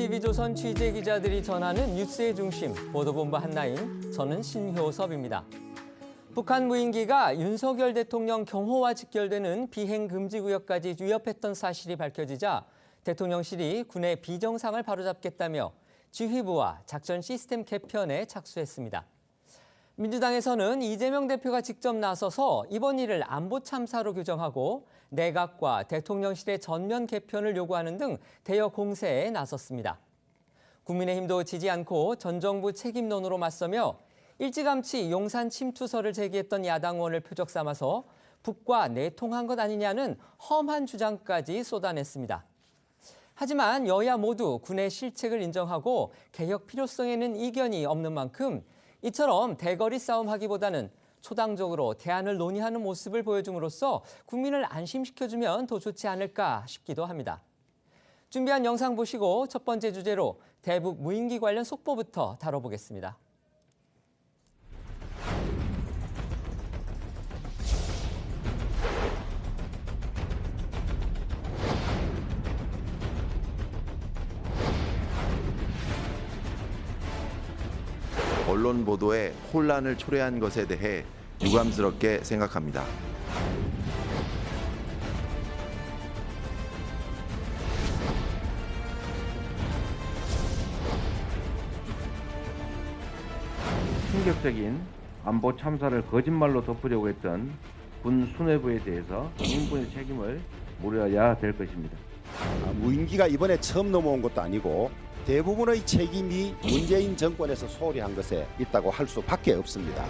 TV조선 취재기자들이 전하는 뉴스의 중심, 보도본부 한라인, 저는 신효섭입니다. 북한 무인기가 윤석열 대통령 경호와 직결되는 비행금지구역까지 위협했던 사실이 밝혀지자 대통령실이 군의 비정상을 바로잡겠다며 지휘부와 작전 시스템 개편에 착수했습니다. 민주당에서는 이재명 대표가 직접 나서서 이번 일을 안보 참사로 규정하고 내각과 대통령실의 전면 개편을 요구하는 등 대여 공세에 나섰습니다. 국민의힘도 지지 않고 전 정부 책임론으로 맞서며 일찌감치 용산 침투설을 제기했던 야당 의원을 표적 삼아서 북과 내통한 것 아니냐는 험한 주장까지 쏟아냈습니다. 하지만 여야 모두 군의 실책을 인정하고 개혁 필요성에는 이견이 없는 만큼 이처럼 대거리 싸움하기보다는 초당적으로 대안을 논의하는 모습을 보여줌으로써 국민을 안심시켜주면 더 좋지 않을까 싶기도 합니다. 준비한 영상 보시고 첫 번째 주제로 대북 무인기 관련 속보부터 다뤄보겠습니다. 언론 보도에 혼란을 초래한 것에 대해 유감스럽게 생각합니다. 충격적인 안보 참사를 거짓말로 덮으려고 했던 군 수뇌부에 대해서 국민의 책임을 물어야 될 것입니다. 무인기가 이번에 처음 넘어온 것도 아니고 대부분의 책임이 문재인 정권에서 소홀히 한 것에 있다고 할 수밖에 없습니다.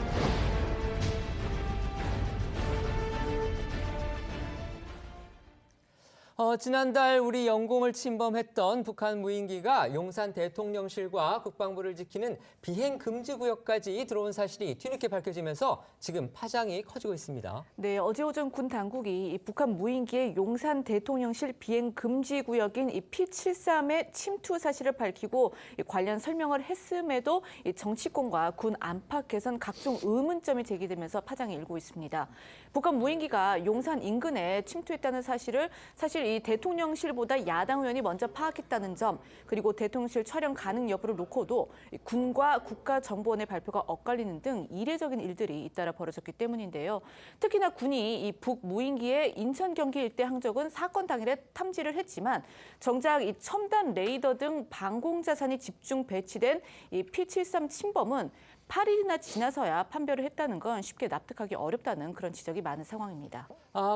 지난달 우리 영공을 침범했던 북한 무인기가 용산 대통령실과 국방부를 지키는 비행금지구역까지 들어온 사실이 뒤늦게 밝혀지면서 지금 파장이 커지고 있습니다. 네, 어제 오전 군 당국이 이 북한 무인기의 용산 대통령실 비행금지구역인 이 P-73의 침투 사실을 밝히고 관련 설명을 했음에도 이 정치권과 군 안팎 개선 각종 의문점이 제기되면서 파장이 일고 있습니다. 북한 무인기가 용산 인근에 침투했다는 사실을 사실 이 대통령실보다 야당 의원이 먼저 파악했다는 점, 그리고 대통령실 촬영 가능 여부를 놓고도 군과 국가정보원의 발표가 엇갈리는 등 이례적인 일들이 잇따라 벌어졌기 때문인데요. 특히나 군이 이 북무인기의 인천 경기 일대 항적은 사건 당일에 탐지를 했지만 정작 이 첨단 레이더 등 방공 자산이 집중 배치된 이 P-73 침범은 8일이나 지나서야 판별을 했다는 건 쉽게 납득하기 어렵다는 그런 지적이 많은 상황입니다.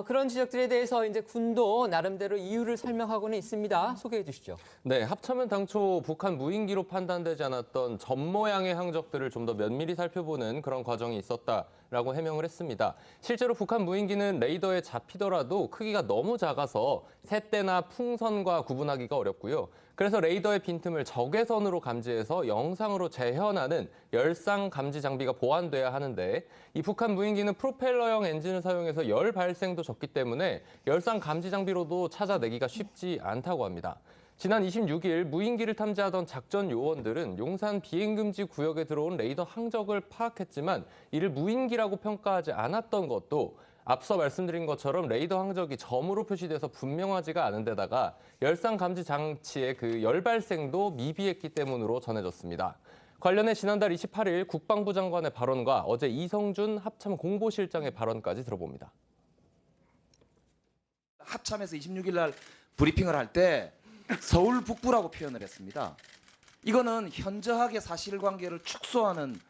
그런 지적들에 대해서 이제 군도 나름대로 이유를 설명하고는 있습니다. 소개해 주시죠. 네, 합참은 당초 북한 무인기로 판단되지 않았던 점 모양의 항적들을 좀 더 면밀히 살펴보는 그런 과정이 있었다라고 해명을 했습니다. 실제로 북한 무인기는 레이더에 잡히더라도 크기가 너무 작아서 새떼나 풍선과 구분하기가 어렵고요. 그래서 레이더의 빈틈을 적외선으로 감지해서 영상으로 재현하는 열상 감지 장비가 보완돼야 하는데 이 북한 무인기는 프로펠러형 엔진을 사용해서 열 발생도 적기 때문에 열상 감지 장비로도 찾아내기가 쉽지 않다고 합니다. 지난 26일 무인기를 탐지하던 작전 요원들은 용산 비행금지 구역에 들어온 레이더 항적을 파악했지만 이를 무인기라고 평가하지 않았던 것도 앞서 말씀드린 것처럼 레이더 항적이 점으로 표시돼서 분명하지가 않은 데다가 열상 감지 장치의 그 열 발생도 미비했기 때문으로 전해졌습니다. 관련해 지난달 28일 국방부 장관의 발언과 어제 이성준 합참 공보실장의 발언까지 들어봅니다. 합참에서 26일 날 브리핑을 할 때 서울 북부라고 표현을 했습니다. 이거는 현저하게 사실관계를 축소하는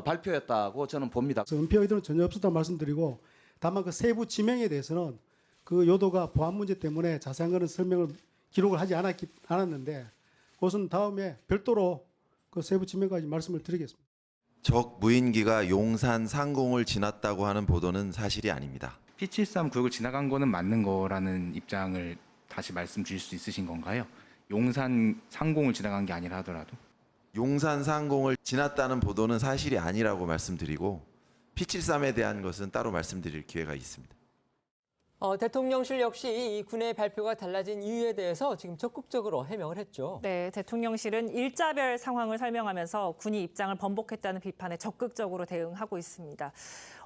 발표였다고 저는 봅니다. 은폐 의도는 전혀 없었다고 말씀드리고 다만 그 세부 지명에 대해서는 그 요도가 보안 문제 때문에 자세한 거는 설명을 기록을 하지 않았는데 그것은 다음에 별도로 그 세부 지명까지 말씀을 드리겠습니다. 적 무인기가 용산 상공을 지났다고 하는 보도는 사실이 아닙니다. P-73 구역을 지나간 거는 맞는 거라는 입장을 다시 말씀 주실 수 있으신 건가요? 용산 상공을 지나간 게 아니라 하더라도. 용산 상공을 지났다는 보도는 사실이 아니라고 말씀드리고 P-73에 대한 것은 따로 말씀드릴 기회가 있습니다. 대통령실 역시 이 군의 발표가 달라진 이유에 대해서 지금 적극적으로 해명을 했죠. 네, 대통령실은 일자별 상황을 설명하면서 군이 입장을 번복했다는 비판에 적극적으로 대응하고 있습니다.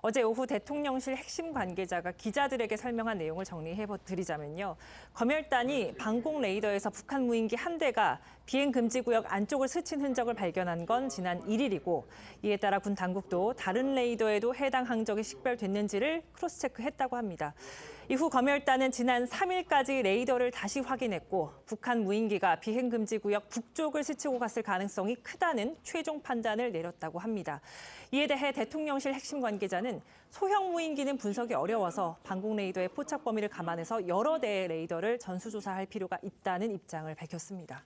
어제 오후 대통령실 핵심 관계자가 기자들에게 설명한 내용을 정리해드리자면요. 검열단이 방공 레이더에서 북한 무인기 한 대가 비행 금지 구역 안쪽을 스친 흔적을 발견한 건 지난 1일이고 이에 따라 군 당국도 다른 레이더에도 해당 항적이 식별됐는지를 크로스체크했다고 합니다. 이후 검열단은 지난 3일까지 레이더를 다시 확인했고 북한 무인기가 비행 금지 구역 북쪽을 스치고 갔을 가능성이 크다는 최종 판단을 내렸다고 합니다. 이에 대해 대통령실 핵심 관계자는 소형 무인기는 분석이 어려워서 방공 레이더의 포착 범위를 감안해서 여러 대의 레이더를 전수조사할 필요가 있다는 입장을 밝혔습니다.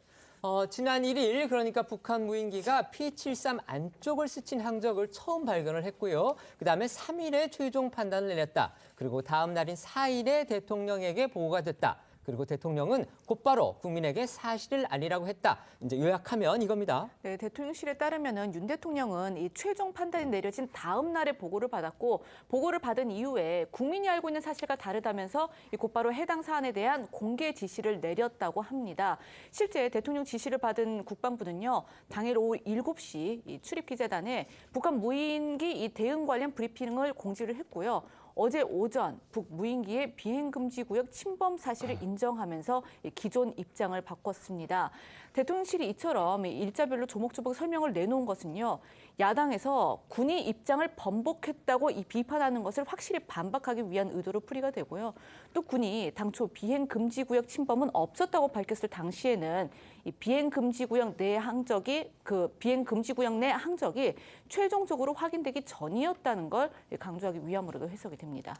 지난 1일 그러니까 북한 무인기가 P-73 안쪽을 스친 항적을 처음 발견을 했고요. 그다음에 3일에 최종 판단을 내렸다. 그리고 다음 날인 4일에 대통령에게 보고가 됐다. 그리고 대통령은 곧바로 국민에게 사실을 아니라고 했다. 이제 요약하면 이겁니다. 네, 대통령실에 따르면은 윤 대통령은 이 최종 판단이 내려진 다음 날에 보고를 받았고 보고를 받은 이후에 국민이 알고 있는 사실과 다르다면서 곧바로 해당 사안에 대한 공개 지시를 내렸다고 합니다. 실제 대통령 지시를 받은 국방부는요. 당일 오후 7시 이 출입기자단에 북한 무인기 이 대응 관련 브리핑을 공지를 했고요. 어제 오전 북 무인기의 비행금지 구역 침범 사실을 인정하면서 기존 입장을 바꿨습니다. 대통령실이 이처럼 일자별로 조목조목 설명을 내놓은 것은요. 야당에서 군이 입장을 번복했다고 비판하는 것을 확실히 반박하기 위한 의도로 풀이가 되고요. 또 군이 당초 비행금지 구역 침범은 없었다고 밝혔을 당시에는 이 비행금지 구역 내 항적이 최종적으로 확인되기 전이었다는 걸 강조하기 위함으로도 해석이 됩니다.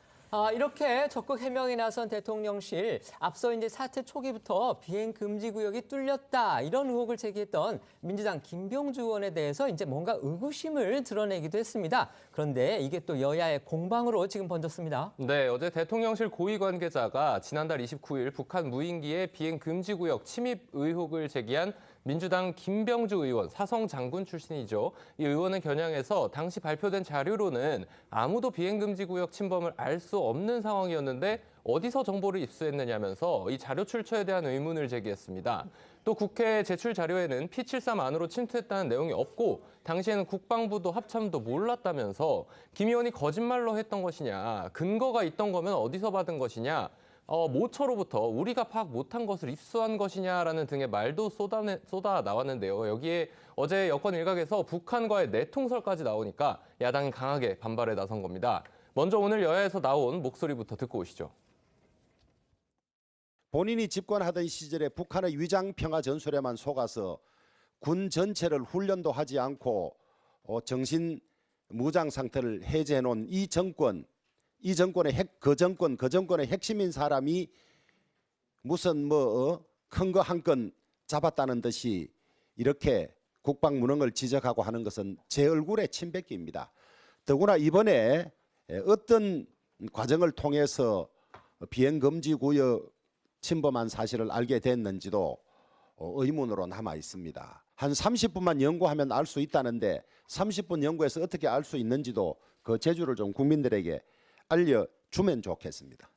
이렇게 적극 해명에 나선 대통령실, 앞서 이제 사태 초기부터 비행 금지 구역이 뚫렸다 이런 의혹을 제기했던 민주당 김병주 의원에 대해서 이제 뭔가 의구심을 드러내기도 했습니다. 그런데 이게 또 여야의 공방으로 지금 번졌습니다. 네, 어제 대통령실 고위 관계자가 지난달 29일 북한 무인기의 비행 금지 구역 침입 의혹을 제기한 민주당 김병주 의원, 사성 장군 출신이죠. 이 의원은 겨냥해서 당시 발표된 자료로는 아무도 비행금지 구역 침범을 알 수 없는 상황이었는데 어디서 정보를 입수했느냐면서 이 자료 출처에 대한 의문을 제기했습니다. 또 국회 제출 자료에는 P-73 안으로 침투했다는 내용이 없고 당시에는 국방부도 합참도 몰랐다면서 김 의원이 거짓말로 했던 것이냐, 근거가 있던 거면 어디서 받은 것이냐, 모처로부터 우리가 파악 못한 것을 입수한 것이냐라는 등의 말도 쏟아 나왔는데요. 여기에 어제 여권 일각에서 북한과의 내통설까지 나오니까 야당이 강하게 반발에 나선 겁니다. 먼저 오늘 여야에서 나온 목소리부터 듣고 오시죠. 본인이 집권하던 시절에 북한의 위장 평화 전술에만 속아서 군 전체를 훈련도 하지 않고 정신 무장 상태를 해제해 놓은 이 정권의 그 정권의 핵심인 사람이 무슨 큰 거 한 건 잡았다는 듯이 이렇게 국방 무능을 지적하고 하는 것은 제 얼굴에 침뱉기입니다. 더구나 이번에 어떤 과정을 통해서 비행 금지 구역 침범한 사실을 알게 됐는지도 의문으로 남아 있습니다. 한 30분만 연구하면 알 수 있다는데 30분 연구해서 어떻게 알 수 있는지도 그 재주를 좀 국민들에게 알려주면 좋겠습니다.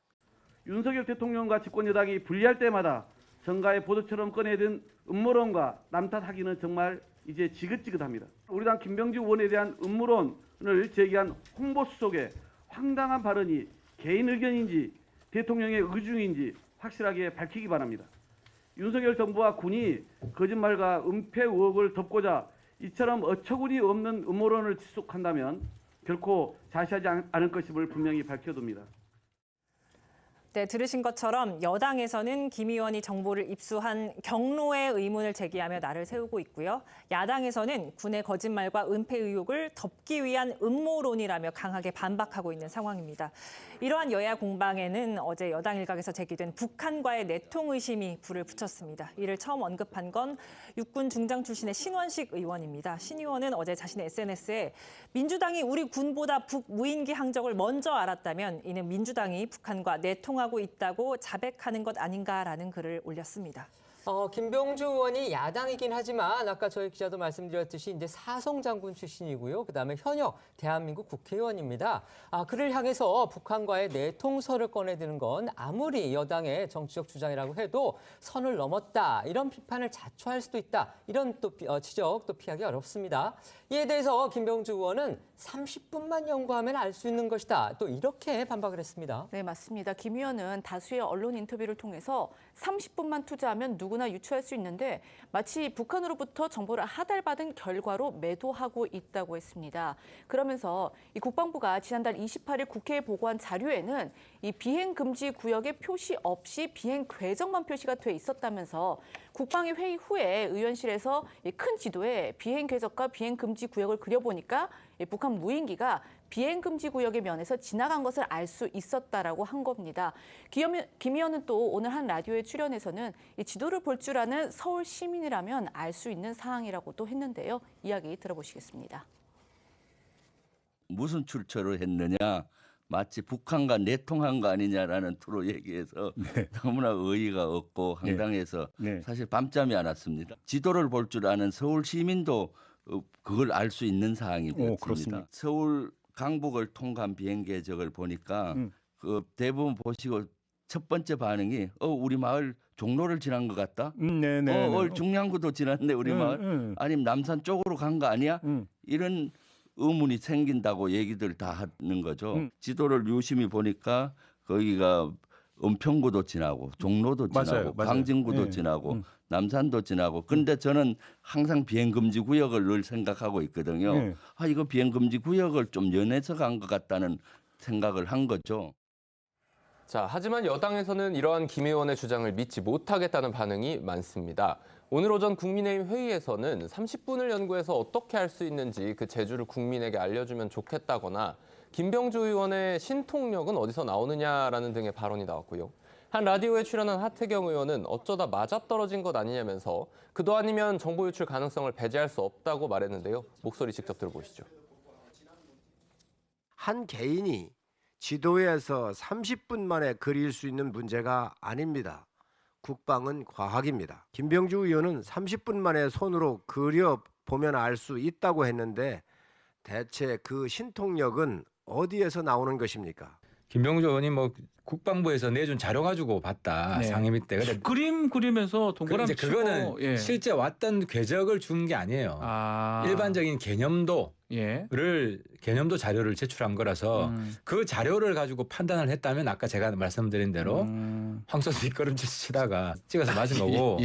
윤석열 대통령과 집권 여당이 불리할 때마다 정가의 보도처럼 꺼내든 음모론과 남탓하기는 정말 이제 지긋지긋합니다. 우리 당 김병주 의원에 대한 음모론을 제기한 홍보수석의 황당한 발언이 개인 의견인지 대통령의 의중인지 확실하게 밝히기 바랍니다. 윤석열 정부와 군이 거짓말과 은폐 의혹을 덮고자 이처럼 어처구니 없는 음모론을 지속한다면 결코 자시하지 않을 것임을 분명히 밝혀둡니다. 네, 들으신 것처럼 여당에서는 김 의원이 정보를 입수한 경로에 의문을 제기하며 날을 세우고 있고요. 야당에서는 군의 거짓말과 은폐 의혹을 덮기 위한 음모론이라며 강하게 반박하고 있는 상황입니다. 이러한 여야 공방에는 어제 여당 일각에서 제기된 북한과의 내통 의심이 불을 붙였습니다. 이를 처음 언급한 건 육군 중장 출신의 신원식 의원입니다. 신 의원은 어제 자신의 SNS에 민주당이 우리 군보다 북 무인기 항적을 먼저 알았다면 이는 민주당이 북한과 내통하고 있다고 자백하는 것 아닌가라는 글을 올렸습니다. 김병주 의원이 야당이긴 하지만 아까 저희 기자도 말씀드렸듯이 이제 사성 장군 출신이고요. 그다음에 현역 대한민국 국회의원입니다. 그를 향해서 북한과의 내통설을 꺼내드는 건 아무리 여당의 정치적 주장이라고 해도 선을 넘었다. 이런 비판을 자초할 수도 있다. 이런 또 지적도 피하기 어렵습니다. 이에 대해서 김병주 의원은 30분만 연구하면 알 수 있는 것이다. 또 이렇게 반박을 했습니다. 네, 맞습니다. 김 의원은 다수의 언론 인터뷰를 통해서 30분만 투자하면 누구나 유추할 수 있는데 마치 북한으로부터 정보를 하달받은 결과로 매도하고 있다고 했습니다. 그러면서 이 국방부가 지난달 28일 국회에 보고한 자료에는 이 비행 금지 구역의 표시 없이 비행 궤적만 표시가 돼 있었다면서 국방위 회의 후에 의원실에서 큰 지도에 비행 궤적과 비행 금지 구역을 그려보니까 북한 무인기가 비행 금지 구역의 면에서 지나간 것을 알 수 있었다라고 한 겁니다. 김 의원은 또 오늘 한 라디오에 출연해서는 이 지도를 볼 줄 아는 서울 시민이라면 알 수 있는 사항이라고도 했는데요. 이야기 들어보시겠습니다. 무슨 출처를 했느냐? 마치 북한과 내통한 거 아니냐라는 투로 얘기해서 너무나 의의가 없고 황당해서 사실 밤잠이 안 왔습니다. 지도를 볼 줄 아는 서울 시민도 그걸 알 수 있는 사항이 됐습니다. 서울 강북을 통과한 비행 궤적을 보니까 그 대부분 보시고 첫 번째 반응이 우리 마을 종로를 지난 것 같다. 중량구도 지났네 우리 마을. 아니면 남산 쪽으로 간 거 아니야? 이런 의문이 생긴다고 얘기들 다 하는 거죠. 지도를 유심히 보니까 거기가 은평구도 지나고 종로도 지나고 광진구도 지나고 남산도 지나고. 근데 저는 항상 비행금지 구역을 늘 생각하고 있거든요. 이거 비행금지 구역을 좀 연해서 간 것 같다는 생각을 한 거죠. 자, 하지만 여당에서는 이러한 김 의원의 주장을 믿지 못하겠다는 반응이 많습니다. 오늘 오전 국민의힘 회의에서는 30분을 연구해서 어떻게 할 수 있는지 그 재주를 국민에게 알려주면 좋겠다거나 김병주 의원의 신통력은 어디서 나오느냐라는 등의 발언이 나왔고요. 한 라디오에 출연한 하태경 의원은 어쩌다 맞아떨어진 것 아니냐면서 그도 아니면 정보 유출 가능성을 배제할 수 없다고 말했는데요. 목소리 직접 들어보시죠. 한 개인이 지도에서 30분 만에 그릴 수 있는 문제가 아닙니다. 국방은 과학입니다. 김병주 의원은 30분 만에 손으로 그려보면 알 수 있다고 했는데 대체 그 신통력은 어디에서 나오는 것입니까? 김병주 의원이 국방부에서 내준 자료 가지고 봤다. 상임위 때. 그림 그리면서 동그라미 치고. 그거는 실제 왔던 궤적을 준 게 아니에요. 일반적인 개념도 자료를 제출한 거라서 그 자료를 가지고 판단을 했다면 아까 제가 말씀드린 대로 황소수 뒷걸음질 치다가 찍어서 맞은 거고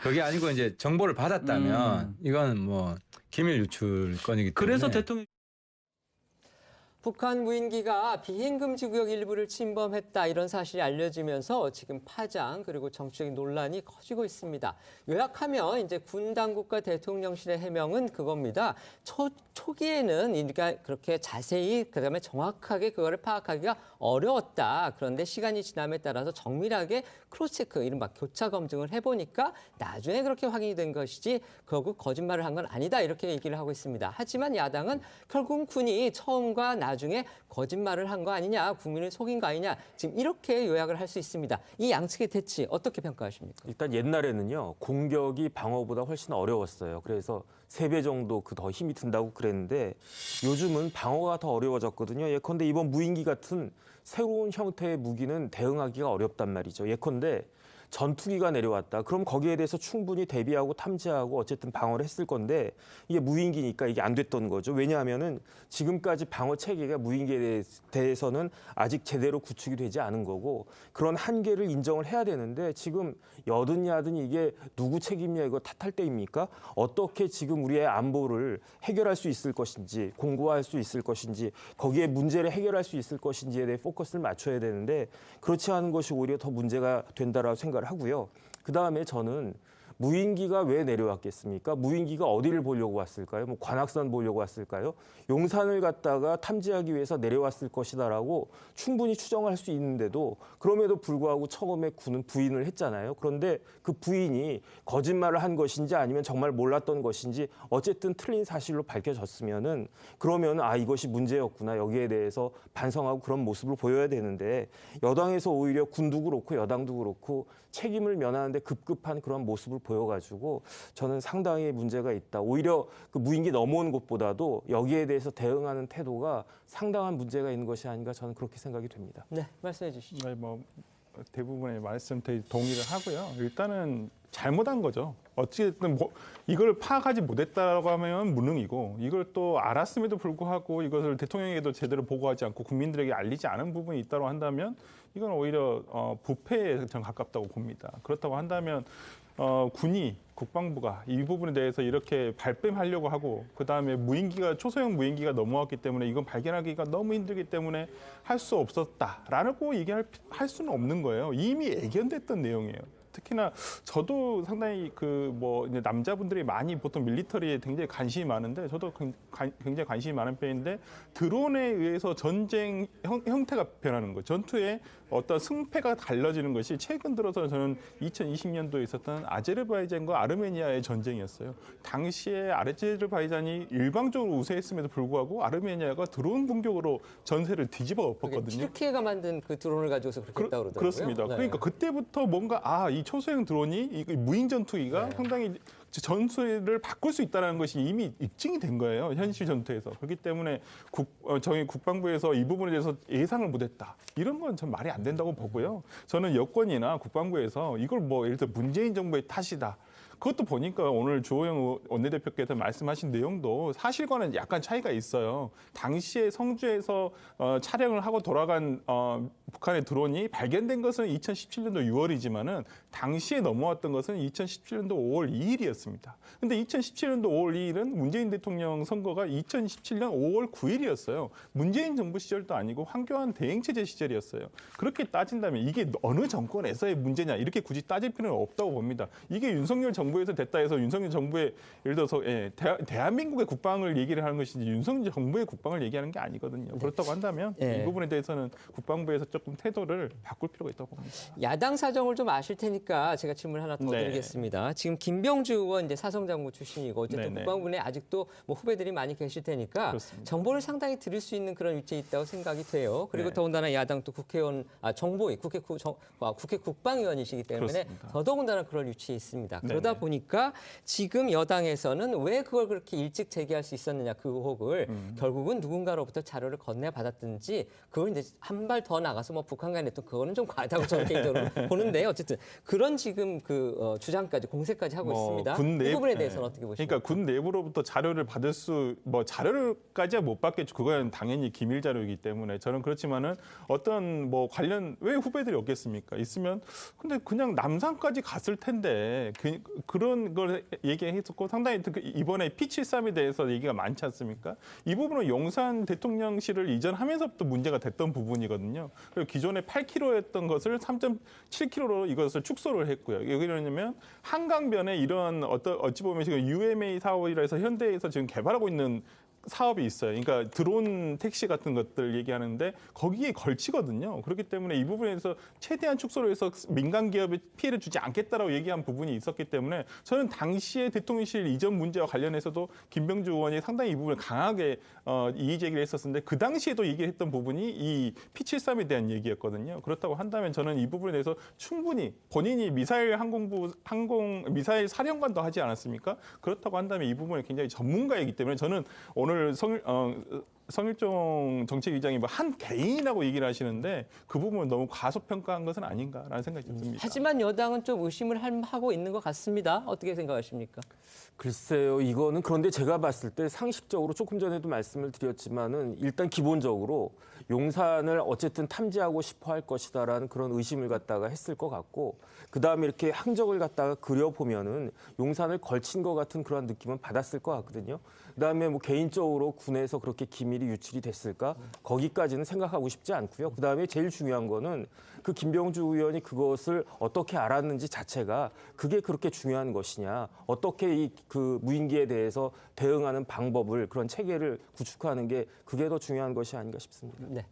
그게 아니고 이제 정보를 받았다면 이건 기밀 유출 건이기 때문에. 그래서 대통령 북한 무인기가 비행금지 구역 일부를 침범했다 이런 사실이 알려지면서 지금 파장 그리고 정치적인 논란이 커지고 있습니다. 요약하면 이제 군 당국과 대통령실의 해명은 그겁니다. 초기에는 그러니까 그렇게 자세히 그다음에 정확하게 그거를 파악하기가 어려웠다. 그런데 시간이 지남에 따라서 정밀하게 크로스체크 이른바 교차 검증을 해보니까 나중에 그렇게 확인이 된 것이지 결국 거짓말을 한 건 아니다 이렇게 얘기를 하고 있습니다. 하지만 야당은 결국은 군이 처음과 나중에 거짓말을 한 거 아니냐, 국민을 속인 거 아니냐 지금 이렇게 요약을 할 수 있습니다. 이 양측의 대치 어떻게 평가하십니까? 일단 옛날에는요 공격이 방어보다 훨씬 어려웠어요. 그래서 3배 정도 더 힘이 든다고 그랬는데 요즘은 방어가 더 어려워졌거든요. 예컨대 이번 무인기 같은 새로운 형태의 무기는 대응하기가 어렵단 말이죠. 예컨대 전투기가 내려왔다. 그럼 거기에 대해서 충분히 대비하고 탐지하고 어쨌든 방어를 했을 건데 이게 무인기니까 이게 안 됐던 거죠. 왜냐하면은 지금까지 방어 체계가 무인기에 대해서는 아직 제대로 구축이 되지 않은 거고 그런 한계를 인정을 해야 되는데 지금 여든 야든 이게 누구 책임이야 이거 탓할 때입니까? 어떻게 지금 우리의 안보를 해결할 수 있을 것인지 공고화할 수 있을 것인지 거기에 문제를 해결할 수 있을 것인지에 대해 포커스를 맞춰야 되는데 그렇지 않은 것이 오히려 더 문제가 된다라고 생각을 하고요. 그다음에 저는 무인기가 왜 내려왔겠습니까? 무인기가 어디를 보려고 왔을까요? 뭐 관악산 보려고 왔을까요? 용산을 갔다가 탐지하기 위해서 내려왔을 것이다라고 충분히 추정할 수 있는데도 그럼에도 불구하고 처음에 군은 부인을 했잖아요. 그런데 그 부인이 거짓말을 한 것인지 아니면 정말 몰랐던 것인지 어쨌든 틀린 사실로 밝혀졌으면은 그러면 아 이것이 문제였구나 여기에 대해서 반성하고 그런 모습을 보여야 되는데 여당에서 오히려 군도 그렇고 여당도 그렇고 책임을 면하는데 급급한 그런 모습을 보여가지고 저는 상당히 문제가 있다. 오히려 그 무인기 넘어온 것보다도 여기에 대해서 대응하는 태도가 상당한 문제가 있는 것이 아닌가 저는 그렇게 생각이 됩니다. 네, 말씀해 주시죠. 네, 뭐 대부분의 말씀 동의를 하고요. 일단은 잘못한 거죠. 어찌됐든 뭐 이걸 파악하지 못했다고 하면 무능이고 이걸 또 알았음에도 불구하고 이것을 대통령에게도 제대로 보고하지 않고 국민들에게 알리지 않은 부분이 있다고 한다면 이건 오히려 부패에 전 가깝다고 봅니다. 그렇다고 한다면 군이 국방부가 이 부분에 대해서 이렇게 발뺌하려고 하고 그다음에 무인기가 초소형 무인기가 넘어왔기 때문에 이건 발견하기가 너무 힘들기 때문에 할 수 없었다라고 얘기할 수는 없는 거예요. 이미 예견됐던 내용이에요. 특히나 저도 상당히 이제 남자분들이 많이 보통 밀리터리에 굉장히 관심이 많은데 저도 굉장히 관심이 많은 편인데 드론에 의해서 전쟁 형태가 변하는 거, 전투의 어떤 승패가 달라지는 것이 최근 들어서 저는 2020년도에 있었던 아제르바이잔과 아르메니아의 전쟁이었어요. 당시에 아제르바이잔이 일방적으로 우세했음에도 불구하고 아르메니아가 드론 공격으로 전세를 뒤집어 엎었거든요. 튀르키예가 만든 그 드론을 가지고서 그렇게 했다고 그러더라고요. 그렇습니다. 네. 그러니까 그때부터 뭔가 이 초소형 드론이 이 무인 전투기가 상당히 전술을 바꿀 수 있다는 것이 이미 입증이 된 거예요. 현실 전투에서. 그렇기 때문에 저희 국방부에서 이 부분에 대해서 예상을 못했다. 이런 건 전 말이 안 된다고 보고요. 저는 여권이나 국방부에서 이걸 예를 들어 문재인 정부의 탓이다. 그것도 보니까 오늘 주호영 원내대표께서 말씀하신 내용도 사실과는 약간 차이가 있어요. 당시에 성주에서 촬영을 하고 돌아간 북한의 드론이 발견된 것은 2017년도 6월이지만은 당시에 넘어왔던 것은 2017년도 5월 2일이었습니다. 근데 2017년도 5월 2일은 문재인 대통령 선거가 2017년 5월 9일이었어요. 문재인 정부 시절도 아니고 황교안 대행체제 시절이었어요. 그렇게 따진다면 이게 어느 정권에서의 문제냐 이렇게 굳이 따질 필요는 없다고 봅니다. 이게 윤석열 정부에서 됐다 해서 윤석열 정부의 예를 들어서 대한민국의 국방을 얘기를 하는 것이지 윤석열 정부의 국방을 얘기하는 게 아니거든요. 그렇다고 한다면 이 부분에 대해서는 국방부에서 조금 태도를 바꿀 필요가 있다고 봅니다. 야당 사정을 좀 아실 테니까 제가 질문 하나 더 드리겠습니다. 지금 김병주 의원 이제 사성장군 출신이고 어쨌든 국방부에 아직도 후배들이 많이 계실 테니까 그렇습니다. 정보를 상당히 드릴 수 있는 그런 위치에 있다고 생각이 돼요. 그리고 더군다나 야당 또 국회의원, 국회 국방위원이시기 때문에 그렇습니다. 더더군다나 그런 위치에 있습니다. 그러다 보니까 지금 여당에서는 왜 그걸 그렇게 일찍 제기할 수 있었느냐 그 의혹을 결국은 누군가로부터 자료를 건네받았든지 그걸 이제 한 발 더 나가서 북한 간에 또 그거는 좀 과하다고 저는 개인적으로 보는데 어쨌든 그런 지금 주장까지 공세까지 하고 있습니다. 이 부분에 대해서는 어떻게 보십니까? 그러니까 군 내부로부터 자료를 받을 자료까지야 못 받겠죠. 그건 당연히 기밀 자료이기 때문에 저는 그렇지만은 어떤 관련 왜 후배들이 없겠습니까? 있으면 근데 그냥 남산까지 갔을 텐데 그런 걸 얘기했었고 상당히 이번에 P73에 대해서 얘기가 많지 않습니까? 이 부분은 용산 대통령실을 이전하면서부터 문제가 됐던 부분이거든요. 그리고 기존에 8km였던 것을 3.7km로 이것을 축소를 했고요. 왜 그러냐면 한강변에 이런 어찌 보면 지금 UMA 사업이라 해서 현대에서 지금 개발하고 있는 사업이 있어요. 그러니까 드론 택시 같은 것들 얘기하는데 거기에 걸치거든요. 그렇기 때문에 이 부분에서 최대한 축소를 해서 민간 기업에 피해를 주지 않겠다라고 얘기한 부분이 있었기 때문에 저는 당시에 대통령실 이전 문제와 관련해서도 김병주 의원이 상당히 이 부분을 강하게 이의 제기를 했었는데 그 당시에도 얘기를 했던 부분이 이 P73에 대한 얘기였거든요. 그렇다고 한다면 저는 이 부분에 대해서 충분히 본인이 미사일 미사일 사령관도 하지 않았습니까? 그렇다고 한다면 이 부분에 굉장히 전문가이기 때문에 저는 오늘 성일종 정책위장이 한 개인이라고 얘기를 하시는데 그 부분을 너무 과소평가한 것은 아닌가라는 생각이 듭니다. 하지만 여당은 좀 의심을 하고 있는 것 같습니다. 어떻게 생각하십니까? 글쎄요, 이거는 그런데 제가 봤을 때 상식적으로 조금 전에도 말씀을 드렸지만은 일단 기본적으로 용산을 어쨌든 탐지하고 싶어 할 것이다라는 그런 의심을 갖다가 했을 것 같고 그다음에 이렇게 항적을 갖다가 그려보면은 용산을 걸친 것 같은 그런 느낌은 받았을 것 같거든요. 그다음에 개인적으로 군에서 그렇게 기밀 비밀이 유출이 됐을까? 거기까지는 생각하고 싶지 않고요. 그다음에 제일 중요한 거는 그 김병주 의원이 그것을 어떻게 알았는지 자체가 그게 그렇게 중요한 것이냐. 어떻게 그 무인기에 대해서 대응하는 방법을 그런 체계를 구축하는 게 그게 더 중요한 것이 아닌가 싶습니다. 네.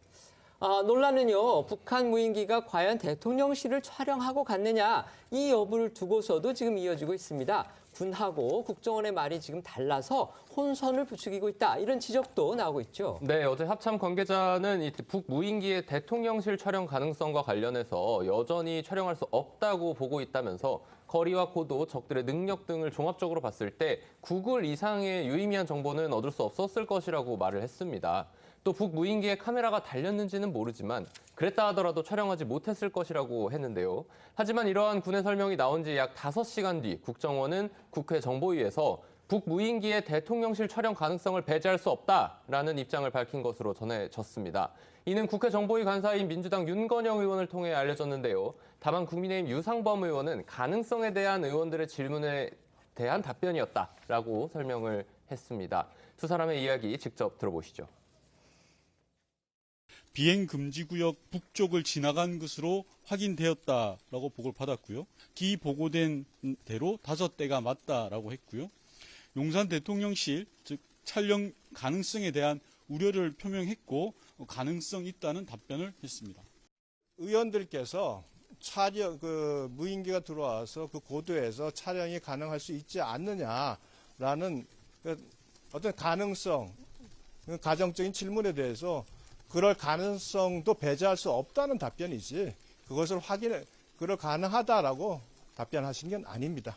논란은요, 북한 무인기가 과연 대통령실을 촬영하고 갔느냐, 이 여부를 두고서도 지금 이어지고 있습니다. 군하고 국정원의 말이 지금 달라서 혼선을 부추기고 있다, 이런 지적도 나오고 있죠. 네, 어제 합참 관계자는 이 북무인기의 대통령실 촬영 가능성과 관련해서 여전히 촬영할 수 없다고 보고 있다면서 거리와 고도, 적들의 능력 등을 종합적으로 봤을 때 구글 이상의 유의미한 정보는 얻을 수 없었을 것이라고 말을 했습니다. 또 북무인기에 카메라가 달렸는지는 모르지만 그랬다 하더라도 촬영하지 못했을 것이라고 했는데요. 하지만 이러한 군의 설명이 나온 지 약 5시간 뒤 국정원은 국회 정보위에서 북무인기의 대통령실 촬영 가능성을 배제할 수 없다라는 입장을 밝힌 것으로 전해졌습니다. 이는 국회 정보위 간사인 민주당 윤건영 의원을 통해 알려졌는데요. 다만 국민의힘 유상범 의원은 가능성에 대한 의원들의 질문에 대한 답변이었다라고 설명을 했습니다. 두 사람의 이야기 직접 들어보시죠. 비행금지구역 북쪽을 지나간 것으로 확인되었다라고 보고를 받았고요. 기 보고된 대로 5대가 맞다라고 했고요. 용산 대통령실, 즉 촬영 가능성에 대한 우려를 표명했고 가능성 있다는 답변을 했습니다. 의원들께서 무인기가 들어와서 그 고도에서 촬영이 가능할 수 있지 않느냐라는 어떤 가능성, 가정적인 질문에 대해서 그럴 가능성도 배제할 수 없다는 답변이지 그걸 가능하다라고 답변하신 건 아닙니다.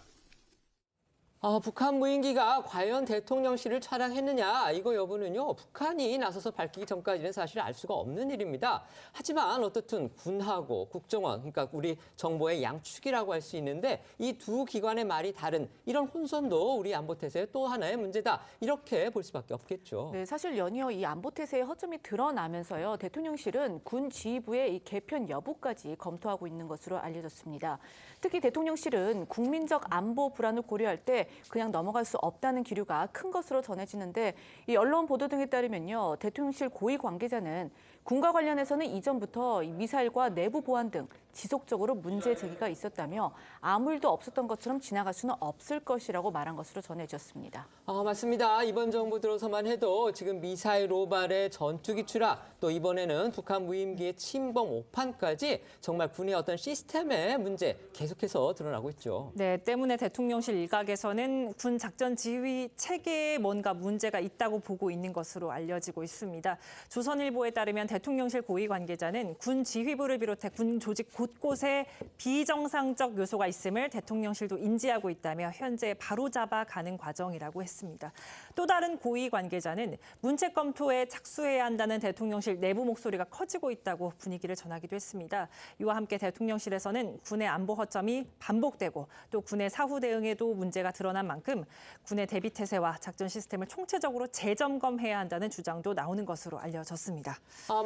북한 무인기가 과연 대통령실을 촬영했느냐, 이거 여부는요, 북한이 나서서 밝히기 전까지는 사실 알 수가 없는 일입니다. 하지만 어떻든 군하고 국정원, 그러니까 우리 정보의 양축이라고 할 수 있는데 이 두 기관의 말이 다른 이런 혼선도 우리 안보태세의 또 하나의 문제다, 이렇게 볼 수밖에 없겠죠. 네, 사실 연이어 이 안보태세의 허점이 드러나면서요, 대통령실은 군 지휘부의 이 개편 여부까지 검토하고 있는 것으로 알려졌습니다. 특히 대통령실은 국민적 안보 불안을 고려할 때 그냥 넘어갈 수 없다는 기류가 큰 것으로 전해지는데, 이 언론 보도 등에 따르면요, 대통령실 고위 관계자는 군과 관련해서는 이전부터 미사일과 내부 보안 등 지속적으로 문제 제기가 있었다며 아무 일도 없었던 것처럼 지나갈 수는 없을 것이라고 말한 것으로 전해졌습니다. 맞습니다. 이번 정부 들어서만 해도 지금 미사일 오발의 전투기 추락, 또 이번에는 북한 무인기의 침범 오판까지 정말 군의 어떤 시스템의 문제 계속해서 드러나고 있죠. 네, 때문에 대통령실 일각에서는 군 작전 지휘 체계에 뭔가 문제가 있다고 보고 있는 것으로 알려지고 있습니다. 조선일보에 따르면 대통령실 고위 관계자는 군 지휘부를 비롯해 군 조직 곳곳에 비정상적 요소가 있음을 대통령실도 인지하고 있다며 현재 바로잡아 가는 과정이라고 했습니다. 또 다른 고위 관계자는 문책 검토에 착수해야 한다는 대통령실 내부 목소리가 커지고 있다고 분위기를 전하기도 했습니다. 이와 함께 대통령실에서는 군의 안보 허점이 반복되고 또 군의 사후 대응에도 문제가 드러난 만큼 군의 대비 태세와 작전 시스템을 총체적으로 재점검해야 한다는 주장도 나오는 것으로 알려졌습니다.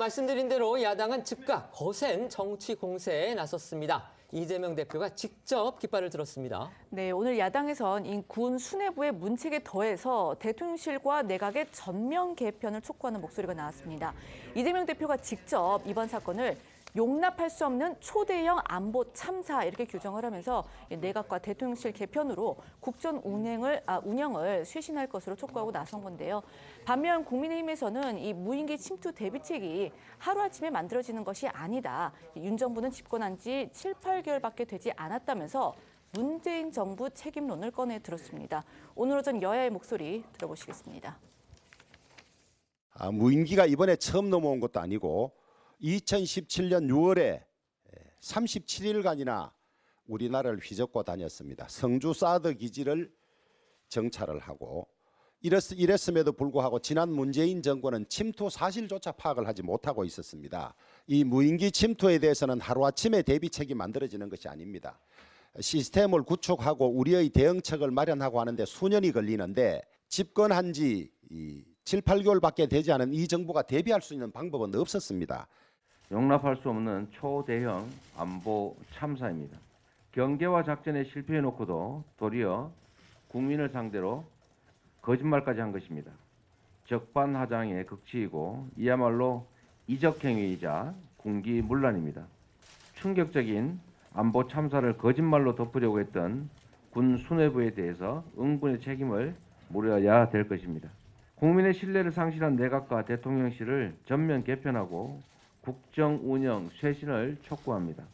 말씀드린 대로 야당은 즉각 거센 정치 공세에 나섰습니다. 이재명 대표가 직접 깃발을 들었습니다. 네, 오늘 야당에선 이 군 수뇌부의 문책에 더해서 대통령실과 내각의 전면 개편을 촉구하는 목소리가 나왔습니다. 이재명 대표가 직접 이번 사건을 용납할 수 없는 초대형 안보 참사, 이렇게 규정을 하면서 내각과 대통령실 개편으로 국정 운영을 쇄신할 것으로 촉구하고 나선 건데요. 반면 국민의힘에서는 이 무인기 침투 대비책이 하루아침에 만들어지는 것이 아니다. 윤 정부는 집권한 지 7, 8개월밖에 되지 않았다면서 문재인 정부 책임론을 꺼내 들었습니다. 오늘 오전 여야의 목소리 들어보시겠습니다. 무인기가 이번에 처음 넘어온 것도 아니고 2017년 6월에 37일간이나 우리나라를 휘젓고 다녔습니다. 성주 사드 기지를 정찰을 하고 이랬음에도 불구하고 지난 문재인 정권은 침투 사실조차 파악을 하지 못하고 있었습니다. 이 무인기 침투에 대해서는 하루아침에 대비책이 만들어지는 것이 아닙니다. 시스템을 구축하고 우리의 대응책을 마련하고 하는데 수년이 걸리는데 집권한 지 7, 8개월밖에 되지 않은 이 정부가 대비할 수 있는 방법은 없었습니다. 용납할 수 없는 초대형 안보 참사입니다. 경계와 작전에 실패해놓고도 도리어 국민을 상대로 거짓말까지 한 것입니다. 적반하장의 극치이고 이야말로 이적행위이자 군기문란입니다. 충격적인 안보 참사를 거짓말로 덮으려고 했던 군 수뇌부에 대해서 응분의 책임을 물어야 될 것입니다. 국민의 신뢰를 상실한 내각과 대통령실을 전면 개편하고 국정 운영 쇄신을 촉구합니다.